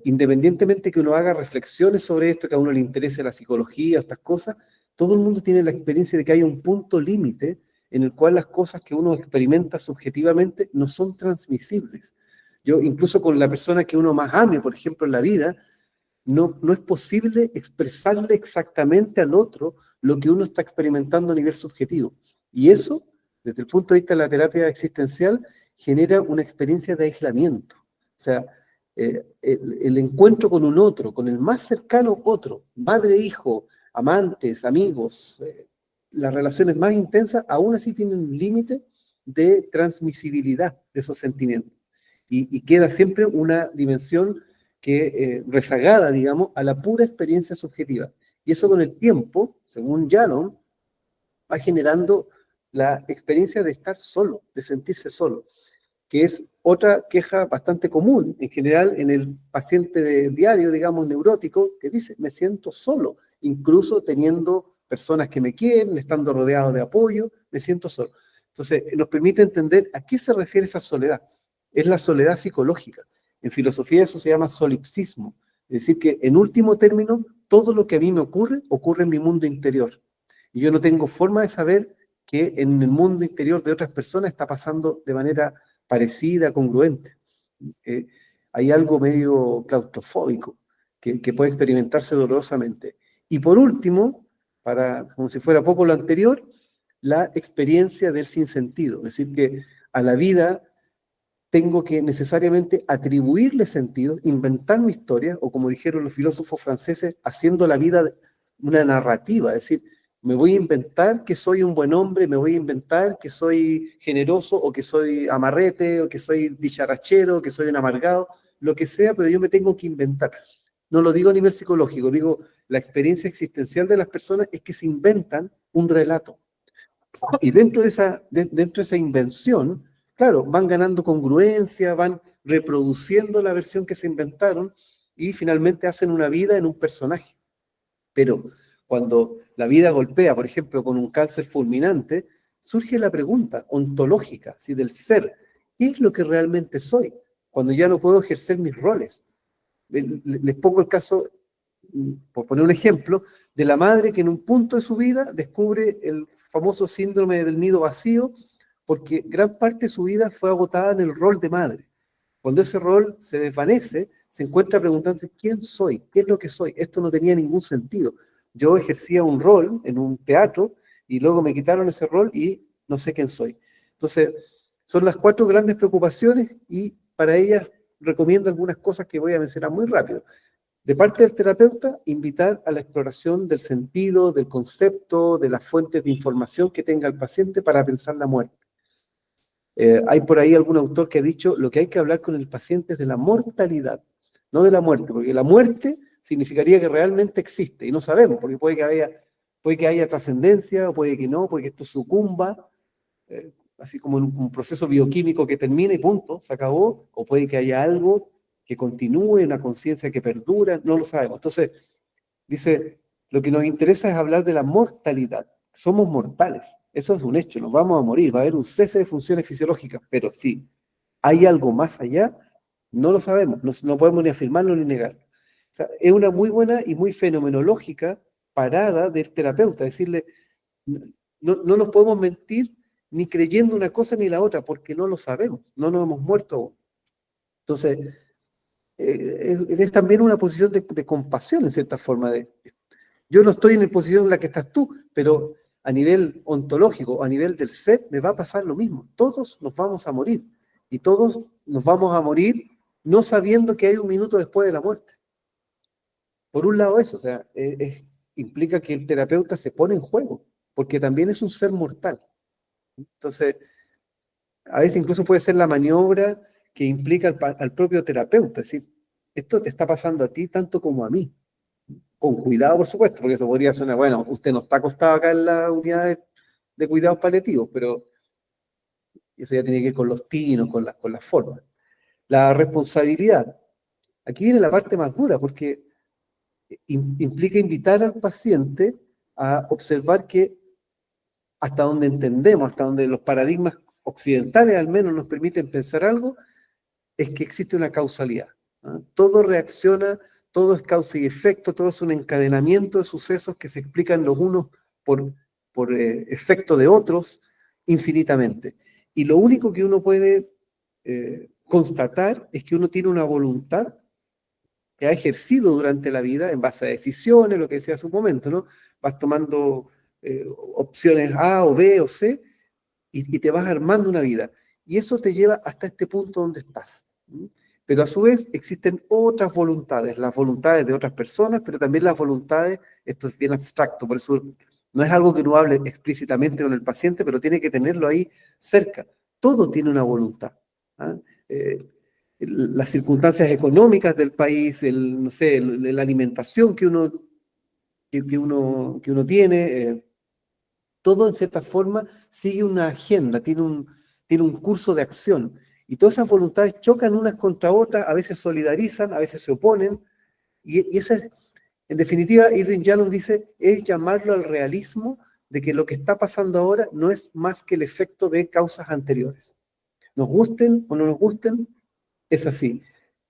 independientemente que uno haga reflexiones sobre esto, que a uno le interese la psicología, estas cosas, todo el mundo tiene la experiencia de que hay un punto límite en el cual las cosas que uno experimenta subjetivamente no son transmisibles. Yo, incluso con la persona que uno más ame, por ejemplo, en la vida, no es posible expresarle exactamente al otro lo que uno está experimentando a nivel subjetivo. Y eso, desde el punto de vista de la terapia existencial, genera una experiencia de aislamiento. O sea, el encuentro con un otro, con el más cercano otro, madre, hijo, amantes, amigos, las relaciones más intensas, aún así tienen un límite de transmisibilidad de esos sentimientos. Y queda siempre una dimensión que rezagada, digamos, a la pura experiencia subjetiva. Y eso con el tiempo, según Yalom, va generando la experiencia de estar solo, de sentirse solo, que es otra queja bastante común, en general, en el paciente de diario, digamos, neurótico, que dice, me siento solo, incluso teniendo personas que me quieren, estando rodeado de apoyo, me siento solo. Entonces, nos permite entender a qué se refiere esa soledad. Es la soledad psicológica. En filosofía eso se llama solipsismo, es decir, que en último término, todo lo que a mí me ocurre en mi mundo interior. Y yo no tengo forma de saber que en el mundo interior de otras personas está pasando de manera parecida, congruente. Hay algo medio claustrofóbico que puede experimentarse dolorosamente. Y por último, como si fuera poco lo anterior, la experiencia del sinsentido, es decir, que a la vida tengo que necesariamente atribuirle sentido, inventar mi historia, o como dijeron los filósofos franceses, haciendo la vida una narrativa, es decir, me voy a inventar que soy un buen hombre, me voy a inventar que soy generoso, o que soy amarrete, o que soy dicharachero, que soy un amargado, lo que sea, pero yo me tengo que inventar. No lo digo a nivel psicológico, digo, la experiencia existencial de las personas es que se inventan un relato. Y dentro de esa invención, claro, van ganando congruencia, van reproduciendo la versión que se inventaron y finalmente hacen una vida en un personaje. Pero cuando la vida golpea, por ejemplo, con un cáncer fulminante, surge la pregunta ontológica, ¿sí? Del ser. ¿Qué es lo que realmente soy? Cuando ya no puedo ejercer mis roles. Les pongo el caso, por poner un ejemplo, de la madre que en un punto de su vida descubre el famoso síndrome del nido vacío, porque gran parte de su vida fue agotada en el rol de madre. Cuando ese rol se desvanece, se encuentra preguntándose, ¿quién soy? ¿Qué es lo que soy? Esto no tenía ningún sentido. Yo ejercía un rol en un teatro y luego me quitaron ese rol y no sé quién soy. Entonces, son las 4 grandes preocupaciones y para ellas recomiendo algunas cosas que voy a mencionar muy rápido. De parte del terapeuta, invitar a la exploración del sentido, del concepto, de las fuentes de información que tenga el paciente para pensar la muerte. Hay por ahí algún autor que ha dicho, lo que hay que hablar con el paciente es de la mortalidad, no de la muerte, porque la muerte significaría que realmente existe, y no sabemos, porque puede que haya trascendencia, o puede que no, puede que esto sucumba, así como en un proceso bioquímico que termina y punto, se acabó, o puede que haya algo que continúe, una conciencia que perdura, no lo sabemos. Entonces, dice, lo que nos interesa es hablar de la mortalidad. Somos mortales, eso es un hecho, nos vamos a morir, va a haber un cese de funciones fisiológicas, pero si hay algo más allá, no lo sabemos, no podemos ni afirmarlo ni negarlo. O sea, es una muy buena y muy fenomenológica parada del terapeuta, decirle, no nos podemos mentir ni creyendo una cosa ni la otra, porque no lo sabemos, no nos hemos muerto aún. Entonces, es también una posición de compasión, en cierta forma. Yo no estoy en la posición en la que estás tú, pero a nivel ontológico, a nivel del ser, me va a pasar lo mismo. Todos nos vamos a morir, y todos nos vamos a morir no sabiendo que hay un minuto después de la muerte. Por un lado eso, o sea, implica que el terapeuta se pone en juego, porque también es un ser mortal. Entonces, a veces incluso puede ser la maniobra que implica al propio terapeuta, es decir, esto te está pasando a ti tanto como a mí. Con cuidado, por supuesto, porque eso podría sonar, bueno, usted no está acostado acá en la unidad de cuidados paliativos, pero eso ya tiene que ver con los tinos, con las formas. La responsabilidad. Aquí viene la parte más dura, porque implica invitar al paciente a observar que hasta donde entendemos, hasta donde los paradigmas occidentales al menos nos permiten pensar algo, es que existe una causalidad. Todo reacciona, todo es causa y efecto, todo es un encadenamiento de sucesos que se explican los unos por efecto de otros infinitamente. Y lo único que uno puede constatar es que uno tiene una voluntad que ha ejercido durante la vida en base a decisiones, lo que decía hace un momento, ¿no? Vas tomando opciones A o B o C y te vas armando una vida. Y eso te lleva hasta este punto donde estás. Pero a su vez existen otras voluntades, las voluntades de otras personas, pero también las voluntades, esto es bien abstracto, por eso no es algo que uno hable explícitamente con el paciente, pero tiene que tenerlo ahí cerca. Todo tiene una voluntad. Las circunstancias económicas del país, no sé, la alimentación que uno tiene, todo en cierta forma sigue una agenda, tiene un curso de acción. Y todas esas voluntades chocan unas contra otras, a veces solidarizan, a veces se oponen. Y esa es, en definitiva, Irving Yalom dice, es llamarlo al realismo de que lo que está pasando ahora no es más que el efecto de causas anteriores. Nos gusten o no nos gusten, es así.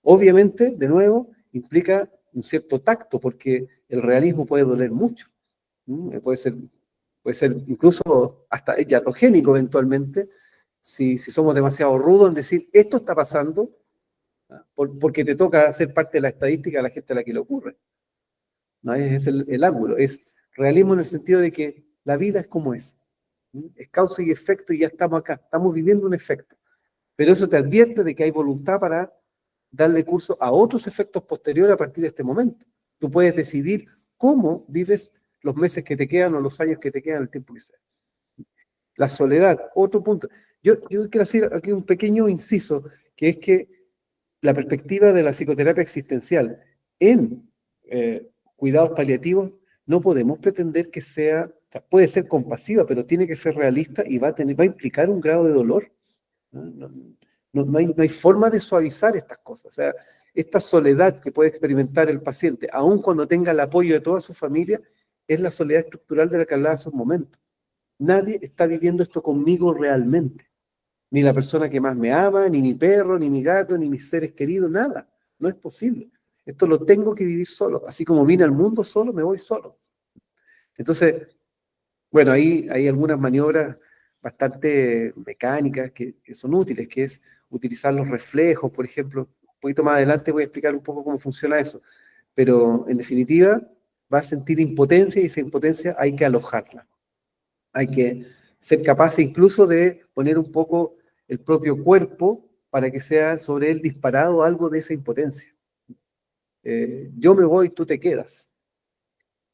Obviamente, de nuevo, implica un cierto tacto, porque el realismo puede doler mucho. Puede ser incluso hasta iatrogénico eventualmente, si somos demasiado rudos en decir, esto está pasando, porque te toca ser parte de la estadística de la gente a la que le ocurre. ¿No? Es el ángulo, es realismo en el sentido de que la vida es como es causa y efecto y ya estamos acá, estamos viviendo un efecto. Pero eso te advierte de que hay voluntad para darle curso a otros efectos posteriores a partir de este momento. Tú puedes decidir cómo vives los meses que te quedan o los años que te quedan, el tiempo que sea. La soledad, otro punto. Yo quiero hacer aquí un pequeño inciso, que es que la perspectiva de la psicoterapia existencial en cuidados paliativos no podemos pretender que sea, o sea, puede ser compasiva, pero tiene que ser realista y va a implicar un grado de dolor. No hay forma de suavizar estas cosas. O sea, esta soledad que puede experimentar el paciente, aun cuando tenga el apoyo de toda su familia, es la soledad estructural de la que hablaba hace un momento. Nadie está viviendo esto conmigo realmente. Ni la persona que más me ama, ni mi perro, ni mi gato, ni mis seres queridos, nada. No es posible. Esto lo tengo que vivir solo. Así como vine al mundo solo, me voy solo. Entonces, bueno, ahí hay algunas maniobras bastante mecánicas que son útiles, que es utilizar los reflejos, por ejemplo. Un poquito más adelante voy a explicar un poco cómo funciona eso. Pero, en definitiva, va a sentir impotencia y esa impotencia hay que alojarla. Hay que ser capaz incluso de poner un poco el propio cuerpo para que sea sobre él disparado algo de esa impotencia. Yo me voy, tú te quedas.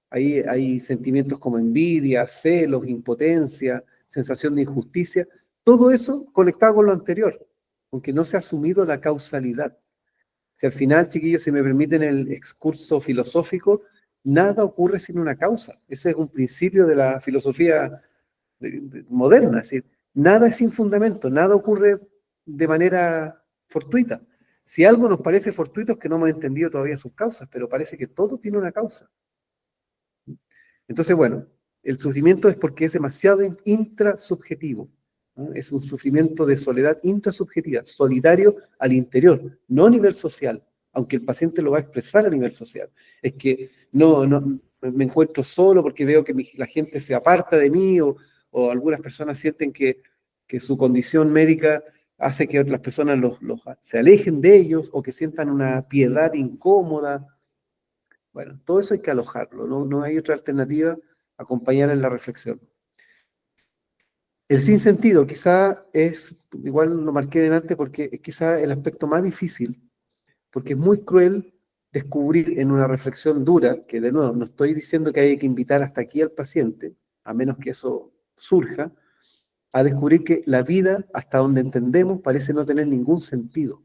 Hay sentimientos como envidia, celos, impotencia, sensación de injusticia, todo eso conectado con lo anterior, aunque no se ha asumido la causalidad. Si al final, chiquillos, si me permiten el excurso filosófico, nada ocurre sin una causa. Ese es un principio de la filosofía moderna, es decir, nada es sin fundamento, nada ocurre de manera fortuita. Si algo nos parece fortuito es que no hemos entendido todavía sus causas, pero parece que todo tiene una causa. Entonces, bueno, el sufrimiento es porque es demasiado intrasubjetivo, ¿no? Es un sufrimiento de soledad intrasubjetiva, solitario al interior, no a nivel social, aunque el paciente lo va a expresar a nivel social. Es que no me encuentro solo porque veo que la gente se aparta de mí, o algunas personas sienten que su condición médica hace que otras personas se alejen de ellos, o que sientan una piedad incómoda. Bueno, todo eso hay que alojarlo, no hay otra alternativa, acompañar en la reflexión. El sinsentido quizá es, igual lo marqué delante porque es quizá el aspecto más difícil, porque es muy cruel descubrir en una reflexión dura, que de nuevo no estoy diciendo que haya que invitar hasta aquí al paciente, a menos que eso surja, a descubrir que la vida, hasta donde entendemos, parece no tener ningún sentido.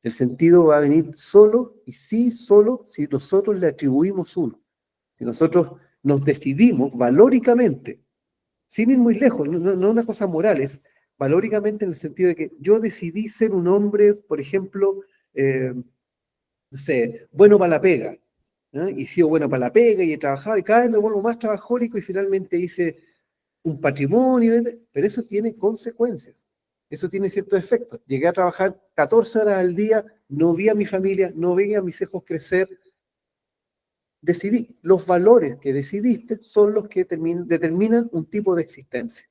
El sentido va a venir solo, y sí solo, si nosotros le atribuimos uno. Si nosotros nos decidimos valóricamente, sin ir muy lejos, no una cosa moral, es valóricamente en el sentido de que yo decidí ser un hombre, por ejemplo, no sé, bueno para la pega, ¿no? Y he sido bueno para la pega y he trabajado y cada vez me vuelvo más trabajólico y finalmente hice un patrimonio, pero eso tiene consecuencias. Eso tiene ciertos efectos. Llegué a trabajar 14 horas al día, no vi a mi familia, no vi a mis hijos crecer. Decidí. Los valores que decidiste son los que determinan un tipo de existencia.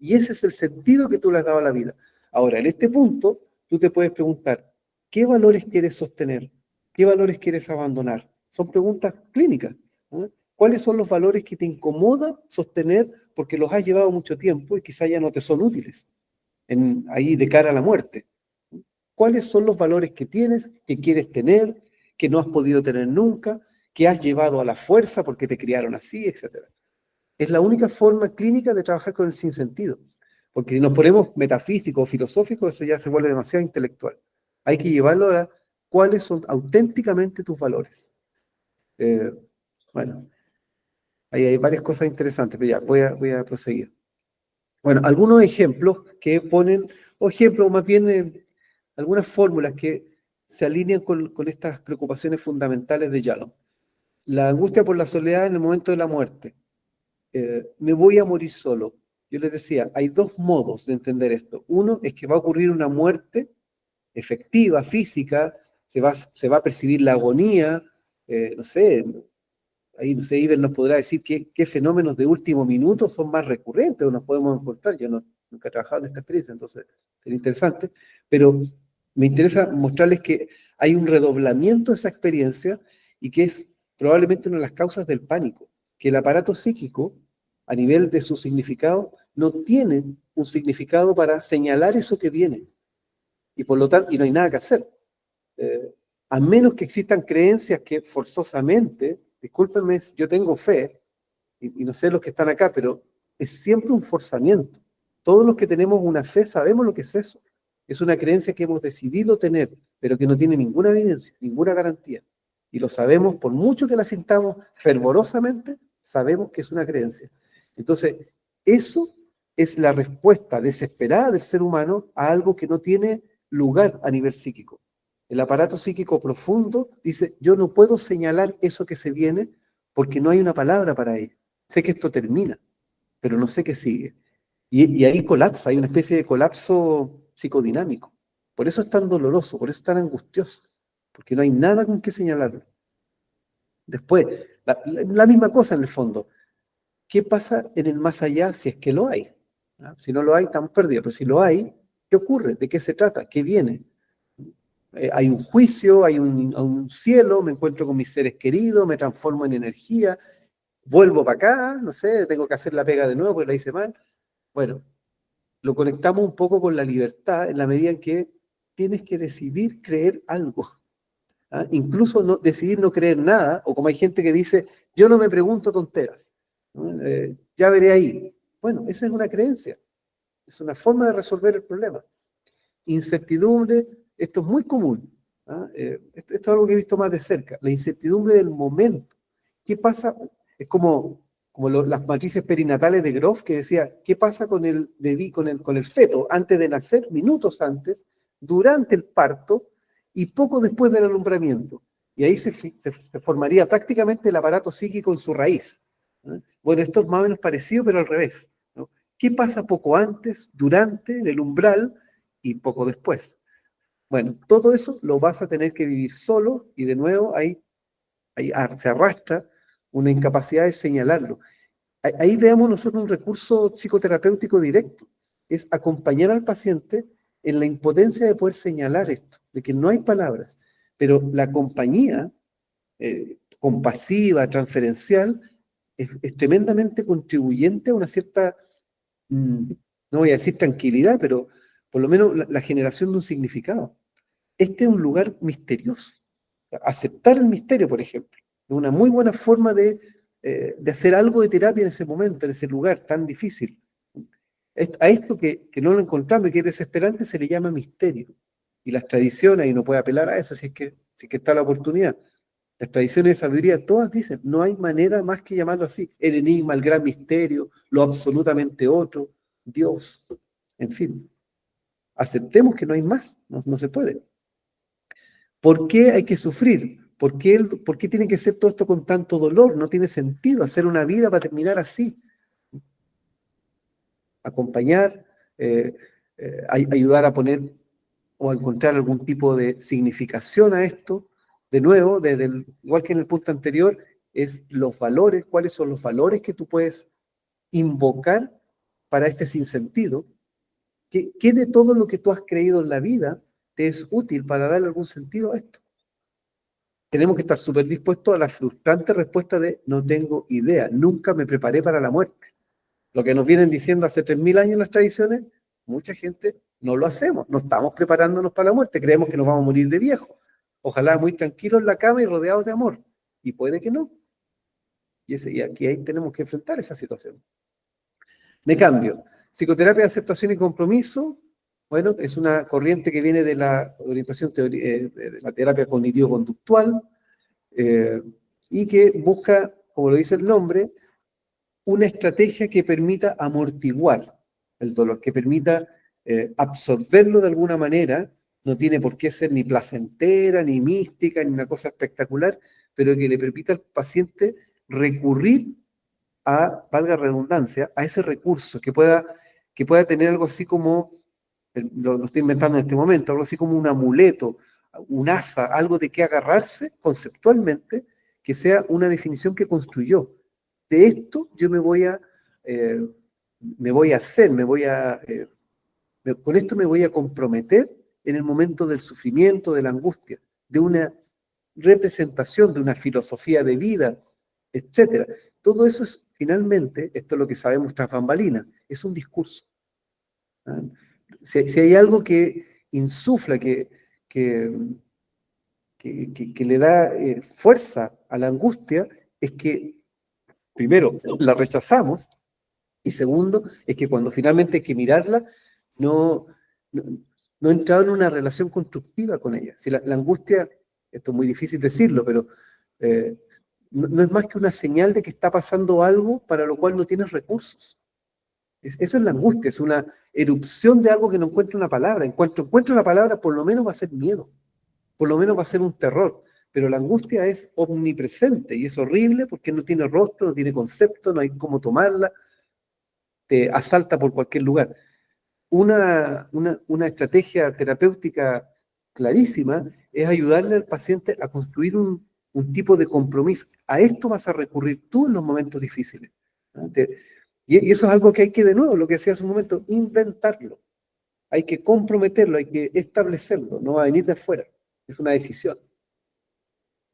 Y ese es el sentido que tú le has dado a la vida. Ahora, en este punto, tú te puedes preguntar, ¿qué valores quieres sostener? ¿Qué valores quieres abandonar? Son preguntas clínicas, ¿no? ¿Cuáles son los valores que te incomoda sostener porque los has llevado mucho tiempo y quizá ya no te son útiles ahí de cara a la muerte? ¿Cuáles son los valores que tienes, que quieres tener, que no has podido tener nunca, que has llevado a la fuerza porque te criaron así, etcétera? Es la única forma clínica de trabajar con el sinsentido. Porque si nos ponemos metafísico o filosófico, eso ya se vuelve demasiado intelectual. Hay que llevarlo a cuáles son auténticamente tus valores. Bueno, ahí hay varias cosas interesantes, pero ya, voy a proseguir. Bueno, algunos ejemplos que ponen, o ejemplos, más bien algunas fórmulas que se alinean con estas preocupaciones fundamentales de Yalom. La angustia por la soledad en el momento de la muerte. Me voy a morir solo. Yo les decía, hay dos modos de entender esto. Uno es que va a ocurrir una muerte efectiva, física, se va a percibir la agonía, no sé, ahí no sé, Iber nos podrá decir qué fenómenos de último minuto son más recurrentes o nos podemos encontrar. Yo nunca he trabajado en esta experiencia, entonces sería interesante, pero me interesa mostrarles que hay un redoblamiento de esa experiencia y que es probablemente una de las causas del pánico, que el aparato psíquico, a nivel de su significado, no tiene un significado para señalar eso que viene. Y por lo tanto, y no hay nada que hacer. A menos que existan creencias que forzosamente, discúlpenme, yo tengo fe, y no sé los que están acá, pero es siempre un forzamiento. Todos los que tenemos una fe sabemos lo que es eso. Es una creencia que hemos decidido tener, pero que no tiene ninguna evidencia, ninguna garantía. Y lo sabemos, por mucho que la sintamos fervorosamente, sabemos que es una creencia. Entonces, eso es la respuesta desesperada del ser humano a algo que no tiene lugar a nivel psíquico. El aparato psíquico profundo dice, yo no puedo señalar eso que se viene porque no hay una palabra para ello. Sé que esto termina, pero no sé qué sigue. Y ahí colapsa, hay una especie de colapso psicodinámico. Por eso es tan doloroso, por eso es tan angustioso, porque no hay nada con qué señalarlo. Después, la misma cosa en el fondo. ¿Qué pasa en el más allá si es que lo hay? ¿Ah? Si no lo hay, estamos perdidos, pero si lo hay, ¿qué ocurre? ¿De qué se trata? ¿Qué viene? Hay un juicio, hay un cielo, me encuentro con mis seres queridos, me transformo en energía, vuelvo para acá, no sé, tengo que hacer la pega de nuevo porque la hice mal. Bueno, lo conectamos un poco con la libertad en la medida en que tienes que decidir creer algo. ¿Ah? Incluso decidir no creer nada, o como hay gente que dice, yo no me pregunto tonteras, ¿no? Ya veré ahí. Bueno, esa es una creencia, es una forma de resolver el problema. Incertidumbre, esto es muy común. ¿Ah? Esto es algo que he visto más de cerca, la incertidumbre del momento. ¿Qué pasa? Es como las matrices perinatales de Grof, que decía, ¿qué pasa con el bebé, con el feto, antes de nacer, minutos antes, durante el parto y poco después del alumbramiento? Y ahí se formaría prácticamente el aparato psíquico en su raíz. ¿Ah? Bueno, esto es más o menos parecido, pero al revés, ¿no? ¿Qué pasa poco antes, durante, en el umbral y poco después? Bueno, todo eso lo vas a tener que vivir solo, y de nuevo ahí se arrastra una incapacidad de señalarlo. Ahí veamos nosotros un recurso psicoterapéutico directo, es acompañar al paciente en la impotencia de poder señalar esto, de que no hay palabras, pero la compañía compasiva, transferencial, es tremendamente contribuyente a una cierta, no voy a decir tranquilidad, pero por lo menos la generación de un significado. Este es un lugar misterioso. O sea, aceptar el misterio, por ejemplo, es una muy buena forma de hacer algo de terapia en ese momento, en ese lugar tan difícil. A esto que no lo encontramos y que es desesperante se le llama misterio. Y las tradiciones, y no puede apelar a eso si es que está la oportunidad, las tradiciones de sabiduría todas dicen, no hay manera más que llamarlo así, el enigma, el gran misterio, lo absolutamente otro, Dios, en fin. Aceptemos que no hay más, no se puede. ¿Por qué hay que sufrir? ¿Por qué tiene que ser todo esto con tanto dolor? No tiene sentido hacer una vida para terminar así. Acompañar, ayudar a poner o a encontrar algún tipo de significación a esto. De nuevo, igual que en el punto anterior, es los valores, cuáles son los valores que tú puedes invocar para este sinsentido. ¿Qué de todo lo que tú has creído en la vida te es útil para darle algún sentido a esto? Tenemos que estar súper dispuestos a la frustrante respuesta de no tengo idea, nunca me preparé para la muerte. Lo que nos vienen diciendo hace 3000 años las tradiciones, mucha gente no lo hacemos, no estamos preparándonos para la muerte, creemos que nos vamos a morir de viejo. Ojalá muy tranquilos en la cama y rodeados de amor. Y puede que no. Y aquí ahí tenemos que enfrentar esa situación. Me cambio. Psicoterapia de aceptación y compromiso, bueno, es una corriente que viene de la orientación de la terapia cognitivo-conductual y que busca, como lo dice el nombre, una estrategia que permita amortiguar el dolor, que permita absorberlo de alguna manera. No tiene por qué ser ni placentera, ni mística, ni una cosa espectacular, pero que le permita al paciente recurrir a, valga redundancia, a ese recurso, que pueda tener algo así como, lo estoy inventando en este momento, algo así como un amuleto, un asa, algo de qué agarrarse conceptualmente, que sea una definición que construyó. De esto yo me voy a hacer, con esto me voy a comprometer en el momento del sufrimiento, de la angustia, de una representación, de una filosofía de vida, etcétera. Todo eso es, finalmente, esto es lo que sabemos tras bambalinas, es un discurso. ¿Ah? Si hay algo que insufla, que le da fuerza a la angustia, es que, primero, la rechazamos, y segundo, es que cuando finalmente hay que mirarla, no he entrado en una relación constructiva con ella. Si la angustia, esto es muy difícil decirlo, pero no es más que una señal de que está pasando algo para lo cual no tienes recursos. Eso es la angustia, es una erupción de algo que no encuentra una palabra. Encuentra una palabra, por lo menos va a ser miedo, por lo menos va a ser un terror. Pero la angustia es omnipresente y es horrible porque no tiene rostro, no tiene concepto, no hay cómo tomarla, te asalta por cualquier lugar. Una estrategia terapéutica clarísima es ayudarle al paciente a construir un tipo de compromiso. A esto vas a recurrir tú en los momentos difíciles. Y eso es algo que hay que, de nuevo, lo que decía hace un momento, inventarlo. Hay que comprometerlo, hay que establecerlo, no va a venir de afuera. Es una decisión.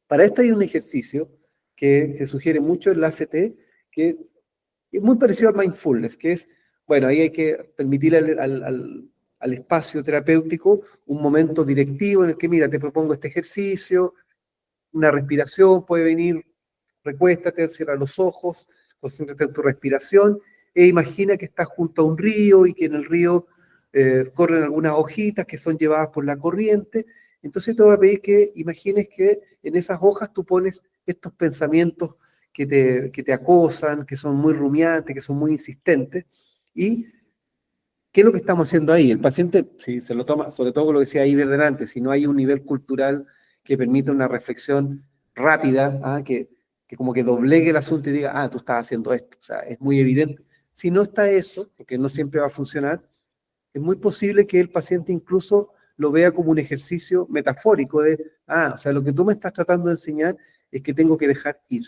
Para esto hay un ejercicio que se sugiere mucho en la ACT, que es muy parecido al mindfulness, que es bueno, ahí hay que permitirle al espacio terapéutico un momento directivo en el que, mira, te propongo este ejercicio, una respiración, puede venir, recuéstate, cierra los ojos, concéntrate en tu respiración, e imagina que estás junto a un río y que en el río corren algunas hojitas que son llevadas por la corriente. Entonces te voy a pedir que imagines que en esas hojas tú pones estos pensamientos que te acosan, que son muy rumiantes, que son muy insistentes, y ¿qué es lo que estamos haciendo ahí? El paciente, si se lo toma, sobre todo lo que decía Iber delante, si no hay un nivel cultural que permita una reflexión rápida, que como que doblegue el asunto y diga, tú estás haciendo esto. O sea, es muy evidente. Si no está eso, porque no siempre va a funcionar, es muy posible que el paciente incluso lo vea como un ejercicio metafórico de, o sea, lo que tú me estás tratando de enseñar es que tengo que dejar ir.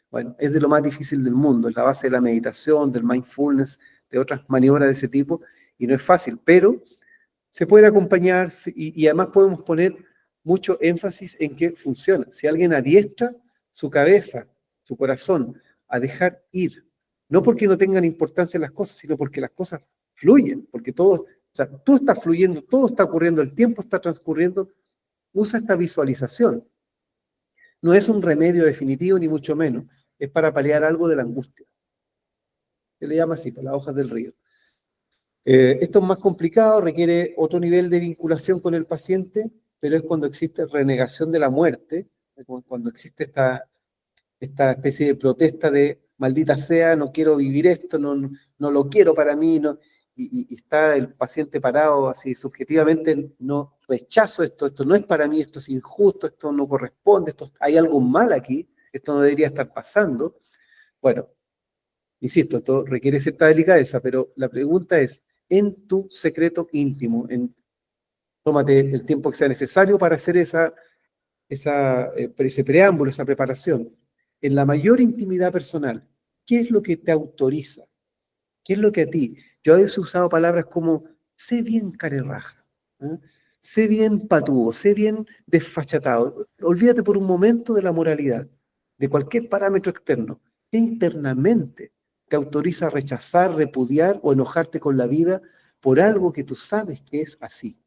Bueno, es de lo más difícil del mundo, es la base de la meditación, del mindfulness, de otras maniobras de ese tipo, y no es fácil, pero se puede acompañar y además podemos poner mucho énfasis en que funciona. Si alguien adiestra su cabeza, su corazón, a dejar ir, no porque no tengan importancia las cosas, sino porque las cosas fluyen, porque todo, o sea, tú estás fluyendo, todo está ocurriendo, el tiempo está transcurriendo, usa esta visualización. No es un remedio definitivo, ni mucho menos, es para paliar algo de la angustia. Se le llama así, por las hojas del río. Esto es más complicado, requiere otro nivel de vinculación con el paciente, pero es cuando existe renegación de la muerte, cuando existe esta especie de protesta de maldita sea, no quiero vivir esto, no lo quiero para mí, y está el paciente parado así subjetivamente, no rechazo esto no es para mí, esto es injusto, esto no corresponde, hay algo mal aquí, esto no debería estar pasando. Bueno, insisto, esto requiere cierta delicadeza, pero la pregunta es, en tu secreto íntimo, tómate el tiempo que sea necesario para hacer ese preámbulo, esa preparación. En la mayor intimidad personal, ¿qué es lo que te autoriza? ¿Qué es lo que a ti? Yo a veces he usado palabras como, sé bien carerraja, sé bien patúo, sé bien desfachatado. Olvídate por un momento de la moralidad, de cualquier parámetro externo. ¿Qué internamente te autoriza a rechazar, repudiar o enojarte con la vida por algo que tú sabes que es así?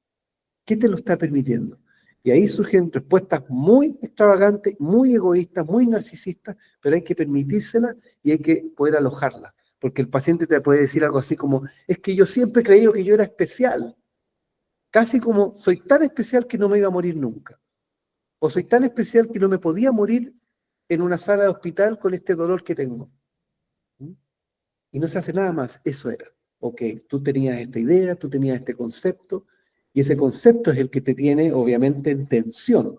¿Qué te lo está permitiendo? Y ahí surgen respuestas muy extravagantes, muy egoístas, muy narcisistas, pero hay que permitírselas y hay que poder alojarlas. Porque el paciente te puede decir algo así como, es que yo siempre he creído que yo era especial. Casi como, soy tan especial que no me iba a morir nunca. O soy tan especial que no me podía morir en una sala de hospital con este dolor que tengo. Y no se hace nada más, eso era. Ok, tú tenías esta idea, tú tenías este concepto, y ese concepto es el que te tiene, obviamente, en tensión.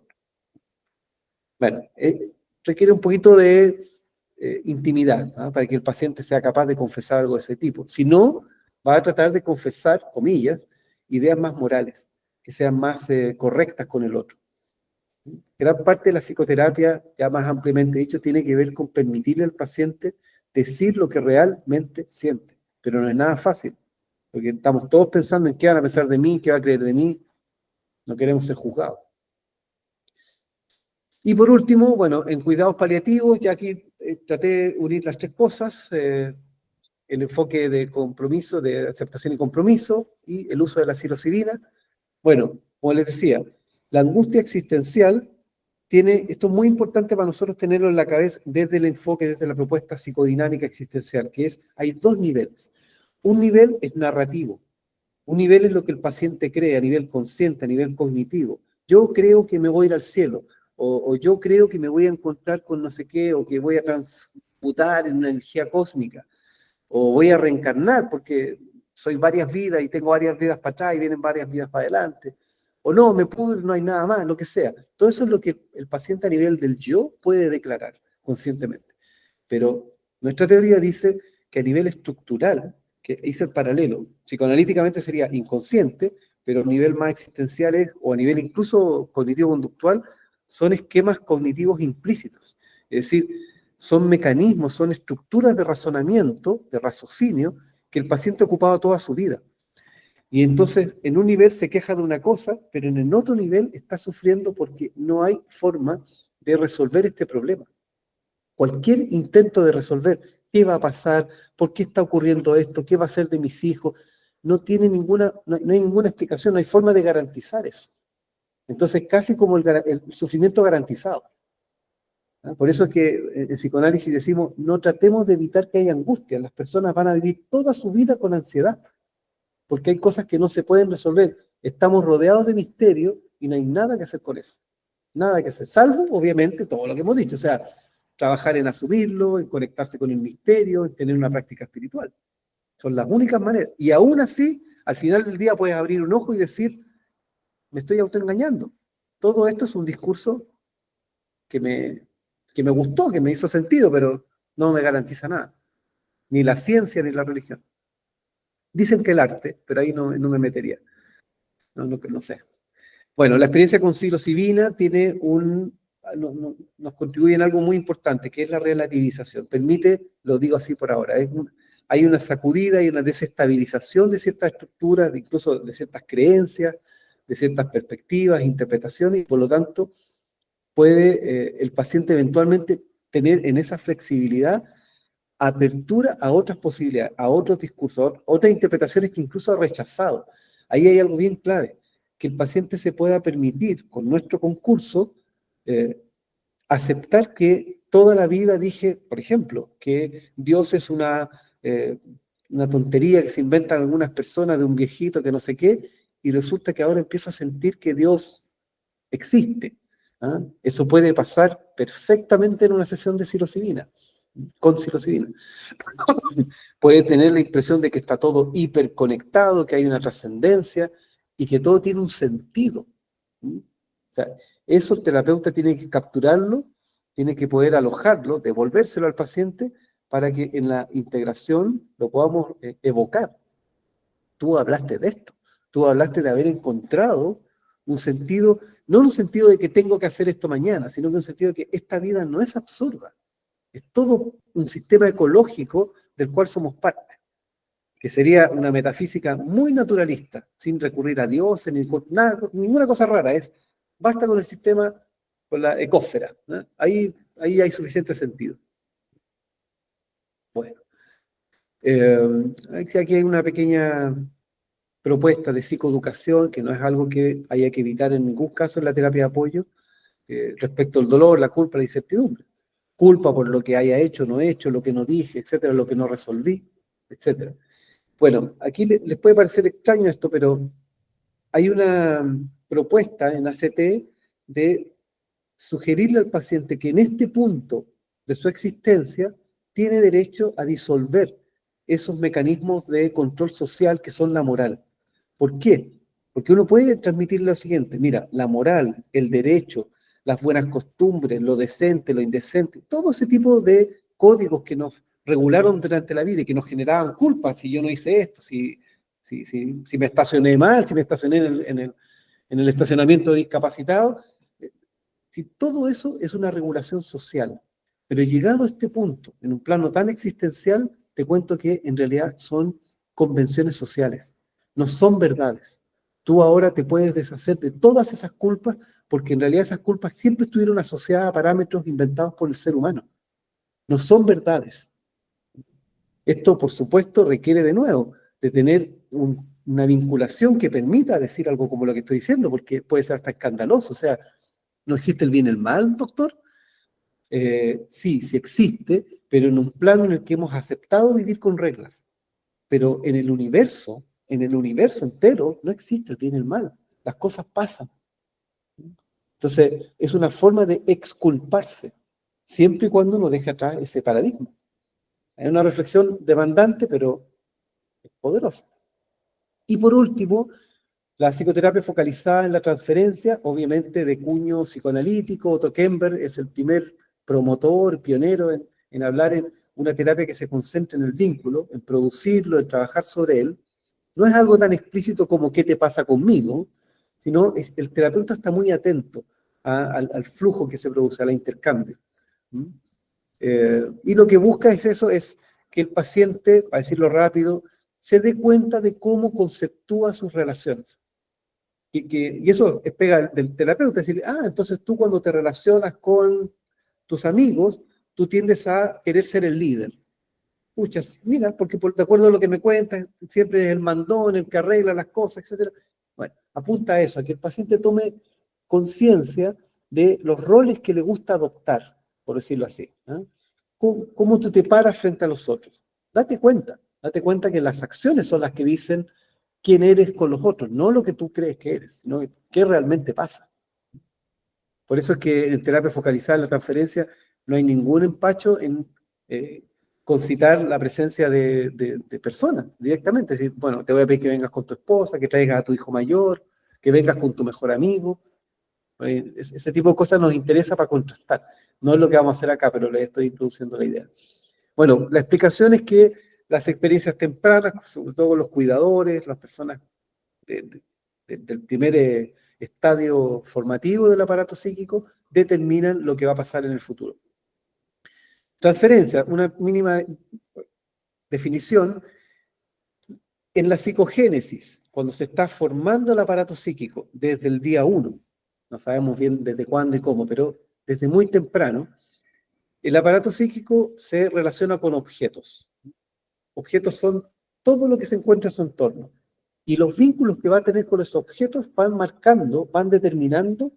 Bueno, requiere un poquito de intimidad, para que el paciente sea capaz de confesar algo de ese tipo. Si no, va a tratar de confesar, comillas, ideas más morales, que sean más correctas con el otro. Gran parte de la psicoterapia, ya más ampliamente dicho, tiene que ver con permitirle al paciente decir lo que realmente siente, pero no es nada fácil, porque estamos todos pensando en qué van a pensar de mí, qué va a creer de mí, no queremos ser juzgados. Y por último, bueno, en cuidados paliativos, ya aquí traté de unir las tres cosas, el enfoque de compromiso, de aceptación y compromiso, y el uso de la psilocibina. Bueno, como les decía, la angustia existencial esto es muy importante para nosotros tenerlo en la cabeza desde el enfoque, desde la propuesta psicodinámica existencial, que hay dos niveles. Un nivel es narrativo, un nivel es lo que el paciente cree a nivel consciente, a nivel cognitivo. Yo creo que me voy a ir al cielo, o yo creo que me voy a encontrar con no sé qué, o que voy a transmutar en una energía cósmica, o voy a reencarnar porque soy varias vidas y tengo varias vidas para atrás y vienen varias vidas para adelante. O no, me pudro, no hay nada más, lo que sea. Todo eso es lo que el paciente a nivel del yo puede declarar conscientemente. Pero nuestra teoría dice que a nivel estructural, que hice el paralelo, psicoanalíticamente sería inconsciente, pero a nivel más existencial o a nivel incluso cognitivo-conductual, son esquemas cognitivos implícitos. Es decir, son mecanismos, son estructuras de razonamiento, de raciocinio, que el paciente ha ocupado toda su vida. Y entonces, en un nivel se queja de una cosa, pero en el otro nivel está sufriendo porque no hay forma de resolver este problema. Cualquier intento de resolver ¿Qué va a pasar? ¿Por qué está ocurriendo esto? ¿Qué va a ser de mis hijos? No tiene ninguna, no hay ninguna explicación, no hay forma de garantizar eso. Entonces, casi como el sufrimiento garantizado. ¿Ah? Por eso es que en psicoanálisis decimos, no tratemos de evitar que haya angustia. Las personas van a vivir toda su vida con ansiedad, porque hay cosas que no se pueden resolver. Estamos rodeados de misterio y no hay nada que hacer con eso. Nada que hacer, salvo, obviamente, todo lo que hemos dicho. O sea, trabajar en asumirlo, en conectarse con el misterio, en tener una práctica espiritual. Son las únicas maneras. Y aún así, al final del día puedes abrir un ojo y decir, me estoy autoengañando. Todo esto es un discurso que me gustó, que me hizo sentido, pero no me garantiza nada. Ni la ciencia ni la religión. Dicen que el arte, pero ahí no me metería. No sé. Bueno, la experiencia con psilocibina tiene nos contribuye en algo muy importante, que es la relativización. Permite, lo digo así por ahora, hay una sacudida y una desestabilización de ciertas estructuras, incluso de ciertas creencias, de ciertas perspectivas, interpretaciones, y por lo tanto puede el paciente eventualmente tener en esa flexibilidad apertura a otras posibilidades, a otros discursos, a otras interpretaciones que incluso ha rechazado. Ahí hay algo bien clave, que el paciente se pueda permitir, con nuestro concurso, aceptar que toda la vida dije, por ejemplo, que Dios es una tontería que se inventan algunas personas de un viejito que no sé qué, y resulta que ahora empiezo a sentir que Dios existe. ¿Ah? Eso puede pasar perfectamente en una sesión de psilocibina, con psilocibina. Puede tener la impresión de que está todo hiperconectado, que hay una trascendencia y que todo tiene un sentido. O sea, eso el terapeuta tiene que capturarlo, tiene que poder alojarlo, devolvérselo al paciente para que en la integración lo podamos evocar. Tú hablaste de esto, tú hablaste de haber encontrado un sentido, no en un sentido de que tengo que hacer esto mañana, sino en un sentido de que esta vida no es absurda. Es todo un sistema ecológico del cual somos parte, que sería una metafísica muy naturalista, sin recurrir a Dios, ninguna cosa rara, basta con el sistema, con la ecósfera, ¿no? Ahí hay suficiente sentido. Bueno, aquí hay una pequeña propuesta de psicoeducación, que no es algo que haya que evitar en ningún caso en la terapia de apoyo, respecto al dolor, la culpa, la incertidumbre. Culpa por lo que haya hecho, no hecho, lo que no dije, etcétera, lo que no resolví, etcétera. Bueno, aquí les puede parecer extraño esto, pero hay una propuesta en ACT de sugerirle al paciente que en este punto de su existencia tiene derecho a disolver esos mecanismos de control social que son la moral. ¿Por qué? Porque uno puede transmitirle lo siguiente, mira, la moral, el derecho, las buenas costumbres, lo decente, lo indecente, todo ese tipo de códigos que nos regularon durante la vida y que nos generaban culpa si yo no hice esto, si me estacioné mal, si me estacioné en el estacionamiento discapacitado. Si todo eso es una regulación social, pero llegado a este punto, en un plano tan existencial, te cuento que en realidad son convenciones sociales, no son verdades. Tú ahora te puedes deshacer de todas esas culpas porque en realidad esas culpas siempre estuvieron asociadas a parámetros inventados por el ser humano. No son verdades. Esto, por supuesto, requiere de nuevo de tener una vinculación que permita decir algo como lo que estoy diciendo, porque puede ser hasta escandaloso. O sea, ¿no existe el bien y el mal, doctor? Sí existe, pero en un plano en el que hemos aceptado vivir con reglas. Pero en el universo entero, no existe el bien y el mal. Las cosas pasan. Entonces, es una forma de exculparse, siempre y cuando uno deje atrás ese paradigma. Es una reflexión demandante, pero poderosa. Y por último, la psicoterapia focalizada en la transferencia, obviamente de cuño psicoanalítico. Otto Kemper es el primer promotor, pionero en hablar en una terapia que se concentra en el vínculo, en producirlo, en trabajar sobre él. No es algo tan explícito como ¿qué te pasa conmigo?, sino el terapeuta está muy atento al flujo que se produce, al intercambio. Y lo que busca es que el paciente, para decirlo rápido, se dé cuenta de cómo conceptúa sus relaciones. Y eso es pega del terapeuta, decirle, entonces tú cuando te relacionas con tus amigos, tú tiendes a querer ser el líder. pucha, mira, porque de acuerdo a lo que me cuentas, siempre es el mandón, el que arregla las cosas, etcétera. Bueno, apunta a eso, a que el paciente tome conciencia de los roles que le gusta adoptar, por decirlo así. ¿Ah? ¿Cómo tú te paras frente a los otros? Date cuenta que las acciones son las que dicen quién eres con los otros, no lo que tú crees que eres, sino qué realmente pasa. Por eso es que en terapia focalizada, en la transferencia, no hay ningún empacho en concitar la presencia de personas directamente. Es decir, bueno, te voy a pedir que vengas con tu esposa, que traigas a tu hijo mayor, que vengas con tu mejor amigo. Ese tipo de cosas nos interesa para contrastar. No es lo que vamos a hacer acá, pero les estoy introduciendo la idea. Bueno, la explicación es que las experiencias tempranas, sobre todo los cuidadores, las personas del primer estadio formativo del aparato psíquico, determinan lo que va a pasar en el futuro. Transferencia, una mínima definición. En la psicogénesis, cuando se está formando el aparato psíquico, desde el día 1, no sabemos bien desde cuándo y cómo, pero desde muy temprano, el aparato psíquico se relaciona con objetos. Objetos son todo lo que se encuentra en su entorno. Y los vínculos que va a tener con esos objetos van marcando, van determinando,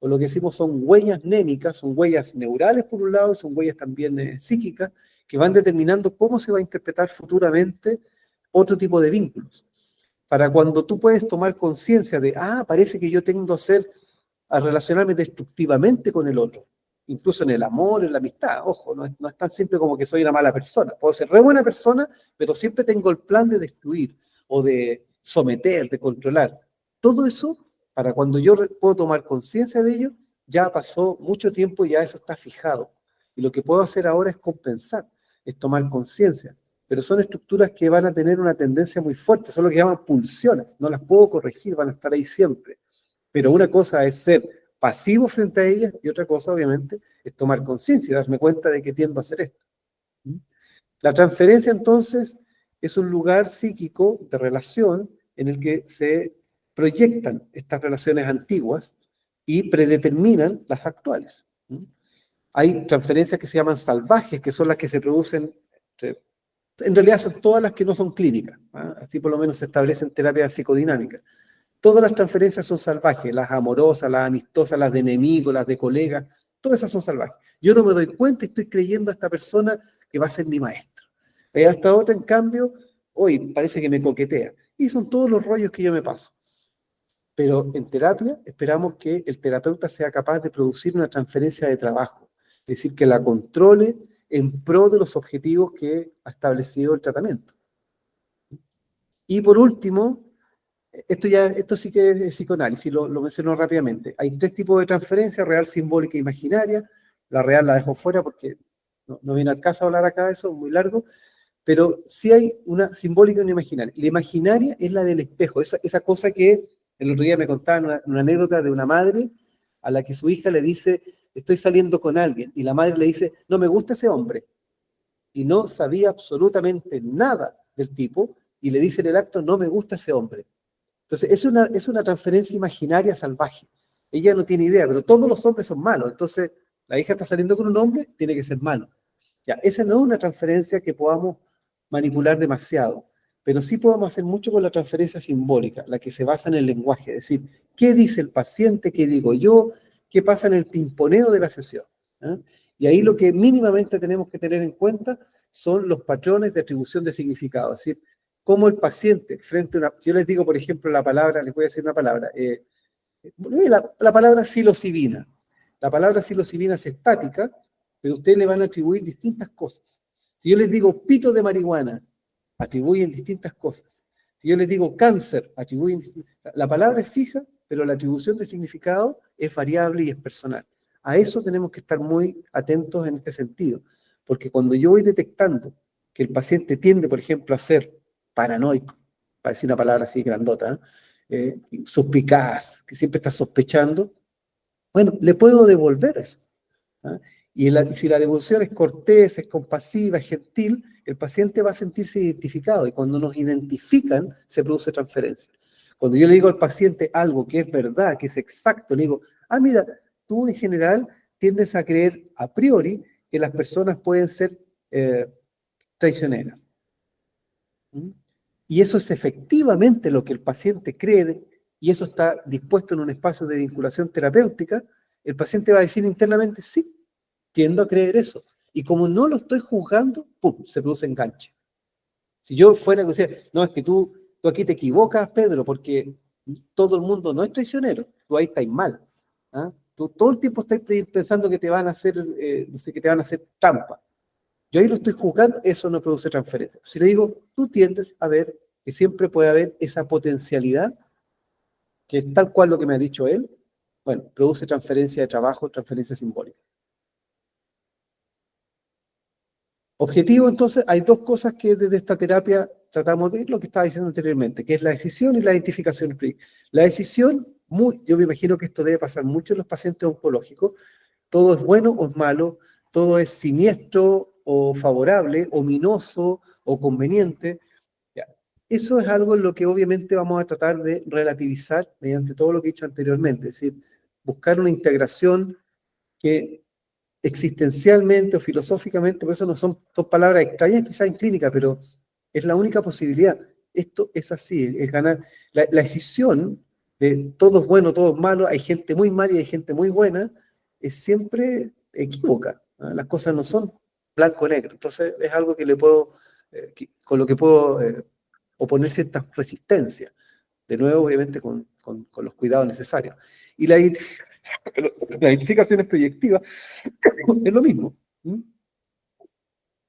o lo que decimos son huellas némicas, son huellas neurales por un lado, son huellas también psíquicas, que van determinando cómo se va a interpretar futuramente otro tipo de vínculos. Para cuando tú puedes tomar conciencia de, parece que yo tiendo a relacionarme destructivamente con el otro, incluso en el amor, en la amistad. Ojo, no es tan simple como que soy una mala persona. Puedo ser re buena persona, pero siempre tengo el plan de destruir o de someter, de controlar. Todo eso, para cuando yo puedo tomar conciencia de ello, ya pasó mucho tiempo y ya eso está fijado. Y lo que puedo hacer ahora es compensar, es tomar conciencia. Pero son estructuras que van a tener una tendencia muy fuerte, son lo que llaman pulsiones, no las puedo corregir, van a estar ahí siempre. Pero una cosa es ser pasivo frente a ellas y otra cosa, obviamente, es tomar conciencia y darme cuenta de que tiendo a hacer esto. La transferencia, entonces, es un lugar psíquico de relación en el que se proyectan estas relaciones antiguas y predeterminan las actuales. Hay transferencias que se llaman salvajes, que son las que se producen, en realidad son todas las que no son clínicas, así por lo menos se establecen terapias psicodinámicas. Todas las transferencias son salvajes, las amorosas, las amistosas, las de enemigos, las de colegas, todas esas son salvajes. Yo no me doy cuenta y estoy creyendo a esta persona que va a ser mi maestro. A esta otra, en cambio, hoy parece que me coquetea. Y son todos los rollos que yo me paso. Pero en terapia esperamos que el terapeuta sea capaz de producir una transferencia de trabajo, es decir, que la controle en pro de los objetivos que ha establecido el tratamiento. Y por último, esto sí que es psicoanálisis, lo menciono rápidamente. Hay 3 tipos de transferencia: real, simbólica e imaginaria. La real la dejo fuera porque no viene al caso hablar acá de eso, es muy largo, pero sí hay una simbólica y una imaginaria. La imaginaria es la del espejo, esa cosa que el otro día me contaban una anécdota de una madre a la que su hija le dice, estoy saliendo con alguien, y la madre le dice, no me gusta ese hombre, y no sabía absolutamente nada del tipo, y le dice en el acto, no me gusta ese hombre. Entonces, es una transferencia imaginaria salvaje. Ella no tiene idea, pero todos los hombres son malos. Entonces, la hija está saliendo con un hombre, tiene que ser malo. Ya, esa no es una transferencia que podamos manipular demasiado, pero sí podemos hacer mucho con la transferencia simbólica, la que se basa en el lenguaje. Es decir, ¿qué dice el paciente? ¿Qué digo yo? ¿Qué pasa en el pimponeo de la sesión? Y ahí lo que mínimamente tenemos que tener en cuenta son los patrones de atribución de significado. Es decir, cómo el paciente, frente a una... Yo les digo, por ejemplo, la palabra, les voy a decir una palabra, la palabra psilocibina. La palabra psilocibina es estática, pero ustedes le van a atribuir distintas cosas. Si yo les digo pito de marihuana, atribuyen distintas cosas. Si yo les digo cáncer, atribuyen distintas... La palabra es fija, pero la atribución de significado es variable y es personal. A eso tenemos que estar muy atentos en este sentido, porque cuando yo voy detectando que el paciente tiende, por ejemplo, a ser paranoico, para decir una palabra así grandota, suspicaz, que siempre está sospechando, bueno, le puedo devolver eso. Y si la devolución es cortés, es compasiva, es gentil, el paciente va a sentirse identificado, y cuando nos identifican, se produce transferencia. Cuando yo le digo al paciente algo que es verdad, que es exacto, le digo, mira, tú en general tiendes a creer a priori que las personas pueden ser traicioneras. ¿Mm? Y eso es efectivamente lo que el paciente cree, y eso está dispuesto en un espacio de vinculación terapéutica, el paciente va a decir internamente, sí, tiendo a creer eso. Y como no lo estoy juzgando, ¡pum!, se produce enganche. Si yo fuera a decir, no, es que tú aquí te equivocas, Pedro, porque todo el mundo no es traicionero, tú ahí estás mal. ¿Ah? Tú todo el tiempo estás pensando que te van a hacer, no sé, que te van a hacer trampa. Yo ahí lo estoy juzgando, eso no produce transferencia. Si le digo, tú tiendes a ver que siempre puede haber esa potencialidad, que es tal cual lo que me ha dicho él, bueno, produce transferencia de trabajo, transferencia simbólica. Objetivo, entonces, hay dos cosas que desde esta terapia tratamos de ir, lo que estaba diciendo anteriormente, que es la decisión y la identificación. La decisión, yo me imagino que esto debe pasar mucho en los pacientes oncológicos, todo es bueno o es malo, todo es siniestro o favorable, ominoso o conveniente. Ya. Eso es algo en lo que obviamente vamos a tratar de relativizar mediante todo lo que he dicho anteriormente, es decir, buscar una integración que existencialmente o filosóficamente, por eso no son palabras extrañas quizás en clínica, pero es la única posibilidad. Esto es así, es ganar. La decisión de todo es bueno, todo es malo, hay gente muy mala y hay gente muy buena, es siempre equívoca. ¿No? Las cosas no son blanco o negro. Entonces es algo que le puedo, con lo que puedo oponer ciertas resistencias. De nuevo, obviamente, con los cuidados necesarios. Y la identificación es proyectiva, es lo mismo. ¿Mm?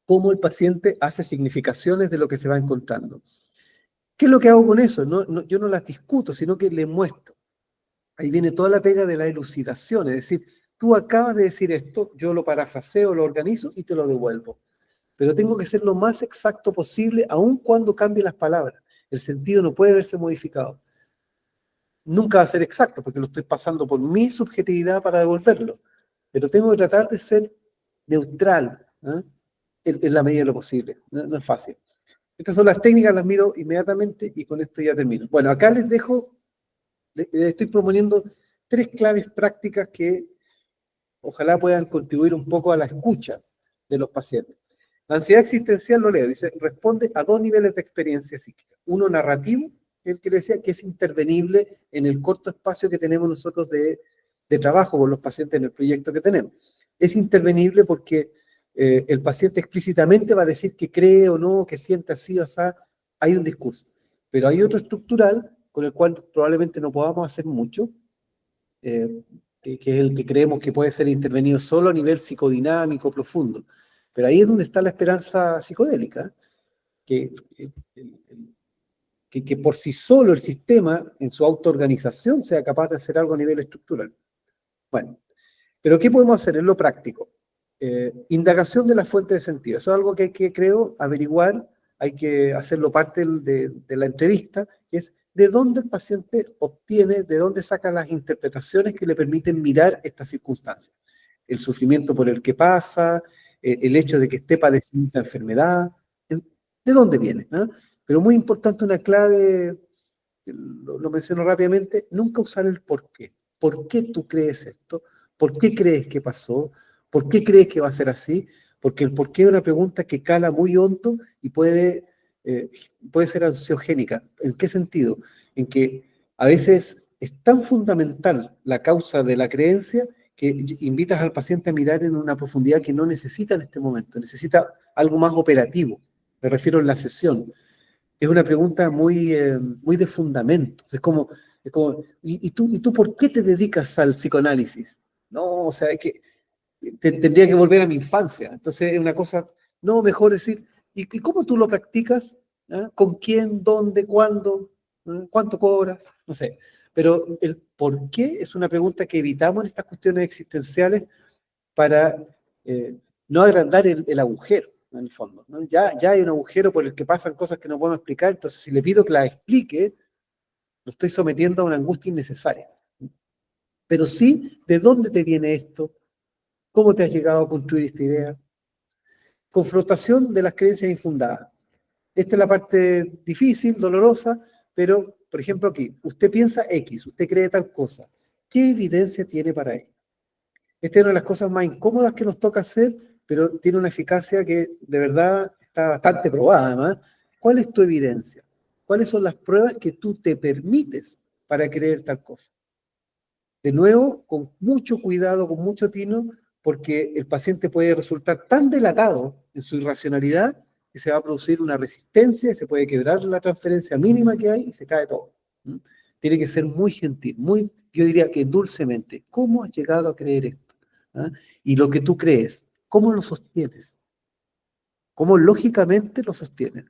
Cómo el paciente hace significaciones de lo que se va encontrando. ¿Qué es lo que hago con eso? Yo no las discuto, sino que le muestro. Ahí viene toda la pega de la elucidación, es decir, tú acabas de decir esto, yo lo parafraseo, lo organizo y te lo devuelvo. Pero tengo que ser lo más exacto posible, aun cuando cambie las palabras. El sentido no puede verse modificado. Nunca va a ser exacto, porque lo estoy pasando por mi subjetividad para devolverlo. Pero tengo que tratar de ser neutral, ¿eh? En la medida de lo posible. No es fácil. Estas son las técnicas, las miro inmediatamente y con esto ya termino. Bueno, acá les dejo, les estoy proponiendo 3 claves prácticas que ojalá puedan contribuir un poco a la escucha de los pacientes. La ansiedad existencial, lo leo, dice, responde a 2 niveles de experiencia psíquica. Uno narrativo, el que decía que es intervenible en el corto espacio que tenemos nosotros de trabajo con los pacientes en el proyecto que tenemos. Es intervenible porque el paciente explícitamente va a decir que cree o no, que siente así o así, hay un discurso. Pero hay otro estructural con el cual probablemente no podamos hacer mucho, que es el que creemos que puede ser intervenido solo a nivel psicodinámico profundo. Pero ahí es donde está la esperanza psicodélica, que por sí solo el sistema, en su autoorganización, sea capaz de hacer algo a nivel estructural. Bueno, pero ¿qué podemos hacer en lo práctico? Indagación de la fuente de sentido. Eso es algo que hay que, creo, averiguar, hay que hacerlo parte de la entrevista, que es de dónde el paciente obtiene, de dónde saca las interpretaciones que le permiten mirar estas circunstancias. El sufrimiento por el que pasa, el hecho de que esté padeciendo esta enfermedad, ¿de dónde viene? ¿No? Pero muy importante, una clave, lo menciono rápidamente, nunca usar el por qué. ¿Por qué tú crees esto? ¿Por qué crees que pasó? ¿Por qué crees que va a ser así? Porque el por qué es una pregunta que cala muy hondo y puede ser ansiogénica. ¿En qué sentido? En que a veces es tan fundamental la causa de la creencia que invitas al paciente a mirar en una profundidad que no necesita en este momento, necesita algo más operativo. Me refiero en la sesión. Es una pregunta muy, muy de fundamento. Es como ¿y tú por qué te dedicas al psicoanálisis? No, o sea, es que tendría que volver a mi infancia. Entonces es una cosa, no, mejor decir, ¿y cómo tú lo practicas? ¿Ah? ¿Con quién? ¿Dónde? ¿Cuándo? ¿Ah? ¿Cuánto cobras? No sé. Pero el por qué es una pregunta que evitamos en estas cuestiones existenciales para no agrandar el agujero, en el fondo, ¿no? Ya hay un agujero por el que pasan cosas que no podemos explicar, entonces si le pido que la explique, lo estoy sometiendo a una angustia innecesaria. Pero sí, ¿de dónde te viene esto? ¿Cómo te has llegado a construir esta idea? Confrontación de las creencias infundadas. Esta es la parte difícil, dolorosa, pero, por ejemplo, aquí, usted piensa X, usted cree tal cosa. ¿Qué evidencia tiene para ello? Esta es una de las cosas más incómodas que nos toca hacer, pero tiene una eficacia que de verdad está bastante probada además, ¿cuál es tu evidencia? ¿Cuáles son las pruebas que tú te permites para creer tal cosa? De nuevo, con mucho cuidado, con mucho tino, porque el paciente puede resultar tan delatado en su irracionalidad que se va a producir una resistencia, se puede quebrar la transferencia mínima que hay y se cae todo. ¿Mm? Tiene que ser muy gentil, muy, yo diría que dulcemente. ¿Cómo has llegado a creer esto? ¿Ah? Y lo que tú crees, ¿cómo lo sostienes? ¿Cómo lógicamente lo sostienes?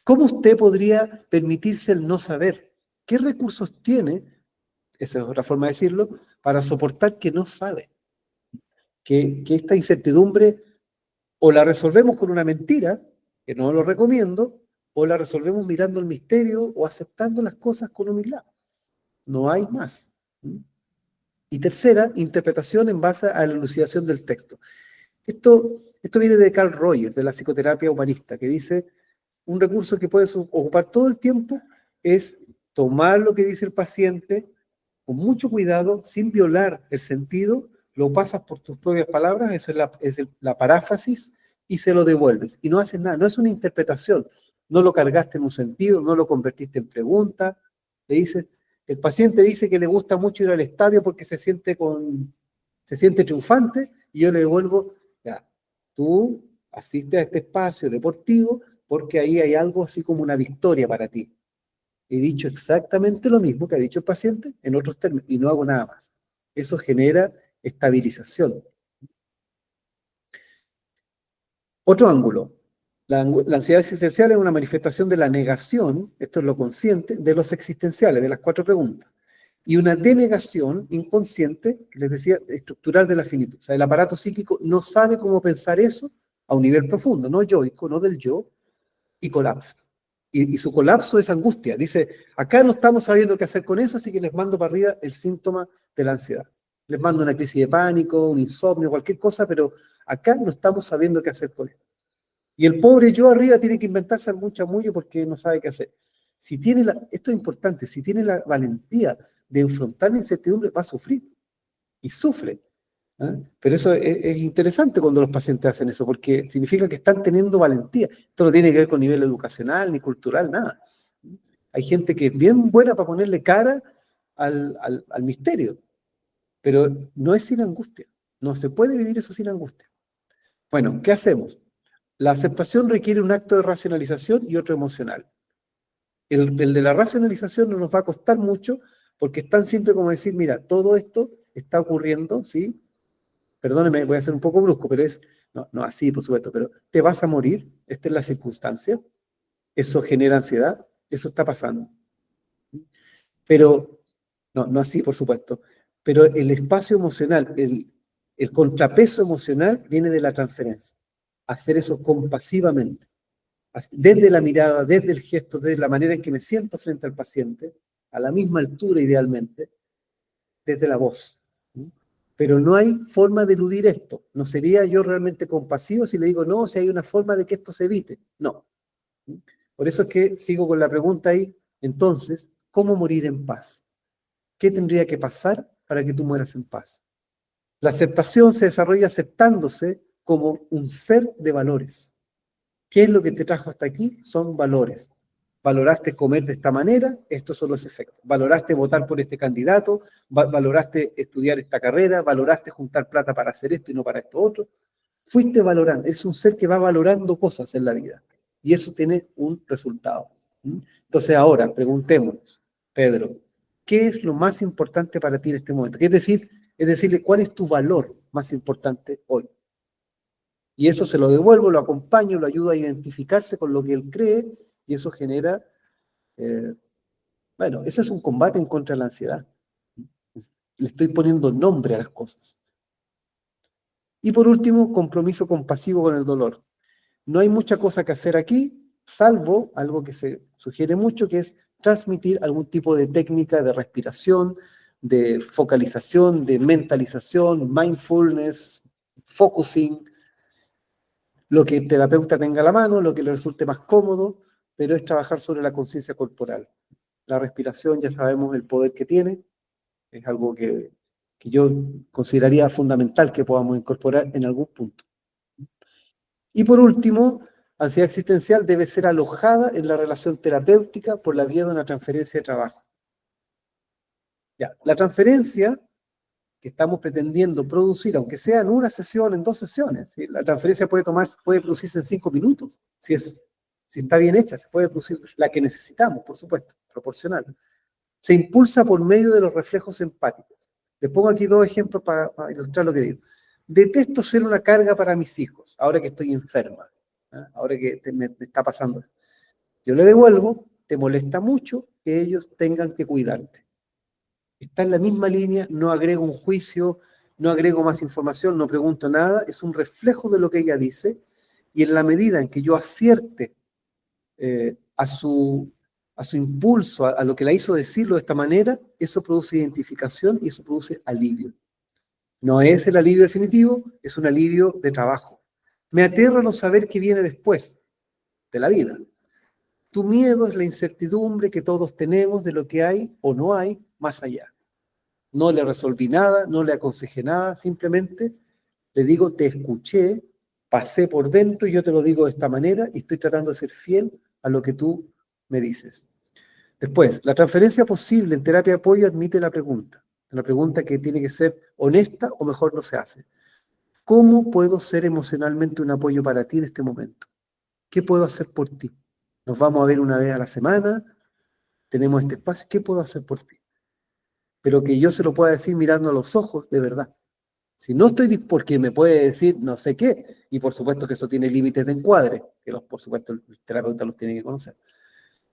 ¿Cómo usted podría permitirse el no saber? ¿Qué recursos tiene, esa es otra forma de decirlo, para soportar que no sabe? Que esta incertidumbre o la resolvemos con una mentira, que no lo recomiendo, o la resolvemos mirando el misterio o aceptando las cosas con humildad. No hay más. Y tercera, interpretación en base a la elucidación del texto. Esto viene de Carl Rogers, de la psicoterapia humanista, que dice, un recurso que puedes ocupar todo el tiempo es tomar lo que dice el paciente con mucho cuidado, sin violar el sentido, lo pasas por tus propias palabras, eso es la paráfrasis, y se lo devuelves. Y no haces nada, no es una interpretación, no lo cargaste en un sentido, no lo convertiste en pregunta. Le dices, el paciente dice que le gusta mucho ir al estadio porque se siente triunfante, y yo le devuelvo, ya, tú asistes a este espacio deportivo porque ahí hay algo así como una victoria para ti. He dicho exactamente lo mismo que ha dicho el paciente en otros términos y no hago nada más. Eso genera estabilización. Otro ángulo. La ansiedad existencial es una manifestación de la negación, esto es lo consciente, de los existenciales, de las 4 preguntas. Y una denegación inconsciente, les decía, estructural de la finitud. O sea, el aparato psíquico no sabe cómo pensar eso a un nivel profundo, no yoico, no del yo, y colapsa. Y su colapso es angustia. Dice, acá no estamos sabiendo qué hacer con eso, así que les mando para arriba el síntoma de la ansiedad. Les mando una crisis de pánico, un insomnio, cualquier cosa, pero acá no estamos sabiendo qué hacer con esto. Y el pobre yo arriba tiene que inventarse algún chamullo porque no sabe qué hacer. Esto es importante, si tiene la valentía de enfrentar la incertidumbre, va a sufrir. Y sufre. ¿Ah? Pero eso es interesante cuando los pacientes hacen eso, porque significa que están teniendo valentía. Esto no tiene que ver con nivel educacional ni cultural, nada. Hay gente que es bien buena para ponerle cara al misterio, pero no es sin angustia. No se puede vivir eso sin angustia. Bueno, ¿qué hacemos? La aceptación requiere un acto de racionalización y otro emocional. El de la racionalización no nos va a costar mucho porque es tan simple como decir, mira, todo esto está ocurriendo, ¿sí? Perdóneme, voy a ser un poco brusco, pero no así, por supuesto, pero te vas a morir, esta es la circunstancia, eso genera ansiedad, eso está pasando. Pero, no así, por supuesto, pero el espacio emocional, el contrapeso emocional viene de la transferencia, hacer eso compasivamente, desde la mirada, desde el gesto, desde la manera en que me siento frente al paciente, a la misma altura idealmente, desde la voz. Pero no hay forma de eludir esto. No sería yo realmente compasivo si le digo, no, si hay una forma de que esto se evite. No. Por eso es que sigo con la pregunta ahí. Entonces, ¿cómo morir en paz? ¿Qué tendría que pasar para que tú mueras en paz? La aceptación se desarrolla aceptándose como un ser de valores. ¿Qué es lo que te trajo hasta aquí? Son valores. Valoraste comer de esta manera, estos son los efectos. Valoraste votar por este candidato, valoraste estudiar esta carrera, valoraste juntar plata para hacer esto y no para esto otro. Fuiste valorando, es un ser que va valorando cosas en la vida y eso tiene un resultado. Entonces ahora, preguntémonos, Pedro, ¿qué es lo más importante para ti en este momento? Es decirle, ¿cuál es tu valor más importante hoy? Y eso se lo devuelvo, lo acompaño, lo ayudo a identificarse con lo que él cree y eso genera, bueno, eso es un combate en contra de la ansiedad. Le estoy poniendo nombre a las cosas. Y por último, compromiso compasivo con el dolor. No hay mucha cosa que hacer aquí, salvo algo que se sugiere mucho, que es transmitir algún tipo de técnica de respiración, de focalización, de mentalización, mindfulness, focusing, lo que el terapeuta tenga a la mano, lo que le resulte más cómodo, pero es trabajar sobre la conciencia corporal. La respiración ya sabemos el poder que tiene, es algo que yo consideraría fundamental que podamos incorporar en algún punto. Y por último, Ansiedad existencial debe ser alojada en la relación terapéutica por la vía de una transferencia de trabajo. Ya, la transferencia que estamos pretendiendo producir, aunque sea en una sesión, en 2 sesiones, ¿sí? La transferencia puede producirse en 5 minutos, si está bien hecha, se puede producir la que necesitamos, por supuesto, proporcional. Se impulsa por medio de los reflejos empáticos. Les pongo aquí 2 ejemplos para ilustrar lo que digo. Detesto ser una carga para mis hijos, ahora que estoy enferma, ¿eh? Ahora que me está pasando esto. Yo le devuelvo, te molesta mucho que ellos tengan que cuidarte. Está en la misma línea, no agrego un juicio, no agrego más información, no pregunto nada, es un reflejo de lo que ella dice, y en la medida en que yo acierte a su impulso, a lo que la hizo decirlo de esta manera, eso produce identificación y eso produce alivio. No es el alivio definitivo, es un alivio de trabajo. Me aterra no saber qué viene después de la vida. Tu miedo es la incertidumbre que todos tenemos de lo que hay o no hay más allá. No le resolví nada, no le aconsejé nada, simplemente le digo, te escuché, pasé por dentro y yo te lo digo de esta manera y estoy tratando de ser fiel a lo que tú me dices. Después, la transferencia posible en terapia de apoyo admite la pregunta que tiene que ser honesta o mejor no se hace. ¿Cómo puedo ser emocionalmente un apoyo para ti en este momento? ¿Qué puedo hacer por ti? Nos vamos a ver una vez a la semana, tenemos este espacio, ¿qué puedo hacer por ti? Pero que yo se lo pueda decir mirando a los ojos de verdad. Si no estoy dispuesto, porque me puede decir no sé qué, y por supuesto que eso tiene límites de encuadre, que por supuesto el terapeuta los tiene que conocer.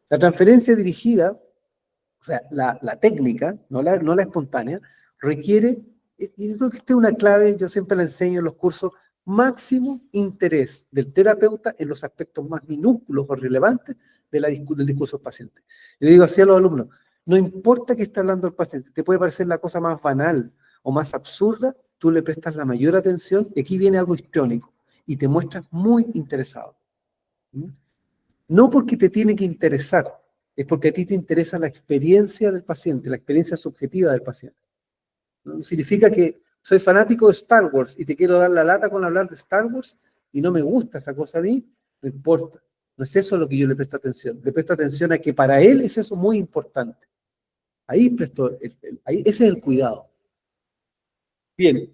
La transferencia dirigida, o sea, la técnica, no la espontánea, requiere, y yo creo que esta es una clave, yo siempre la enseño en los cursos, máximo interés del terapeuta en los aspectos más minúsculos o relevantes del discurso del paciente. Yo le digo así a los alumnos, no importa que esté hablando el paciente, te puede parecer la cosa más banal o más absurda, tú le prestas la mayor atención y aquí viene algo histriónico y te muestras muy interesado. No porque te tiene que interesar, es porque a ti te interesa la experiencia del paciente, la experiencia subjetiva del paciente. ¿No? Significa que soy fanático de Star Wars y te quiero dar la lata con hablar de Star Wars y no me gusta esa cosa a mí, no importa. No es eso a lo que yo le presto atención. Le presto atención a que para él es eso muy importante. Ahí ese es el cuidado. Bien,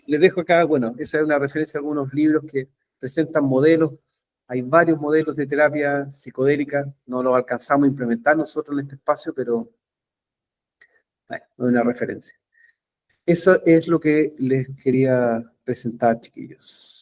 les dejo acá, bueno, esa es una referencia a algunos libros que presentan modelos. Hay varios modelos de terapia psicodélica, no los alcanzamos a implementar nosotros en este espacio, pero bueno, es una referencia. Eso es lo que les quería presentar, chiquillos.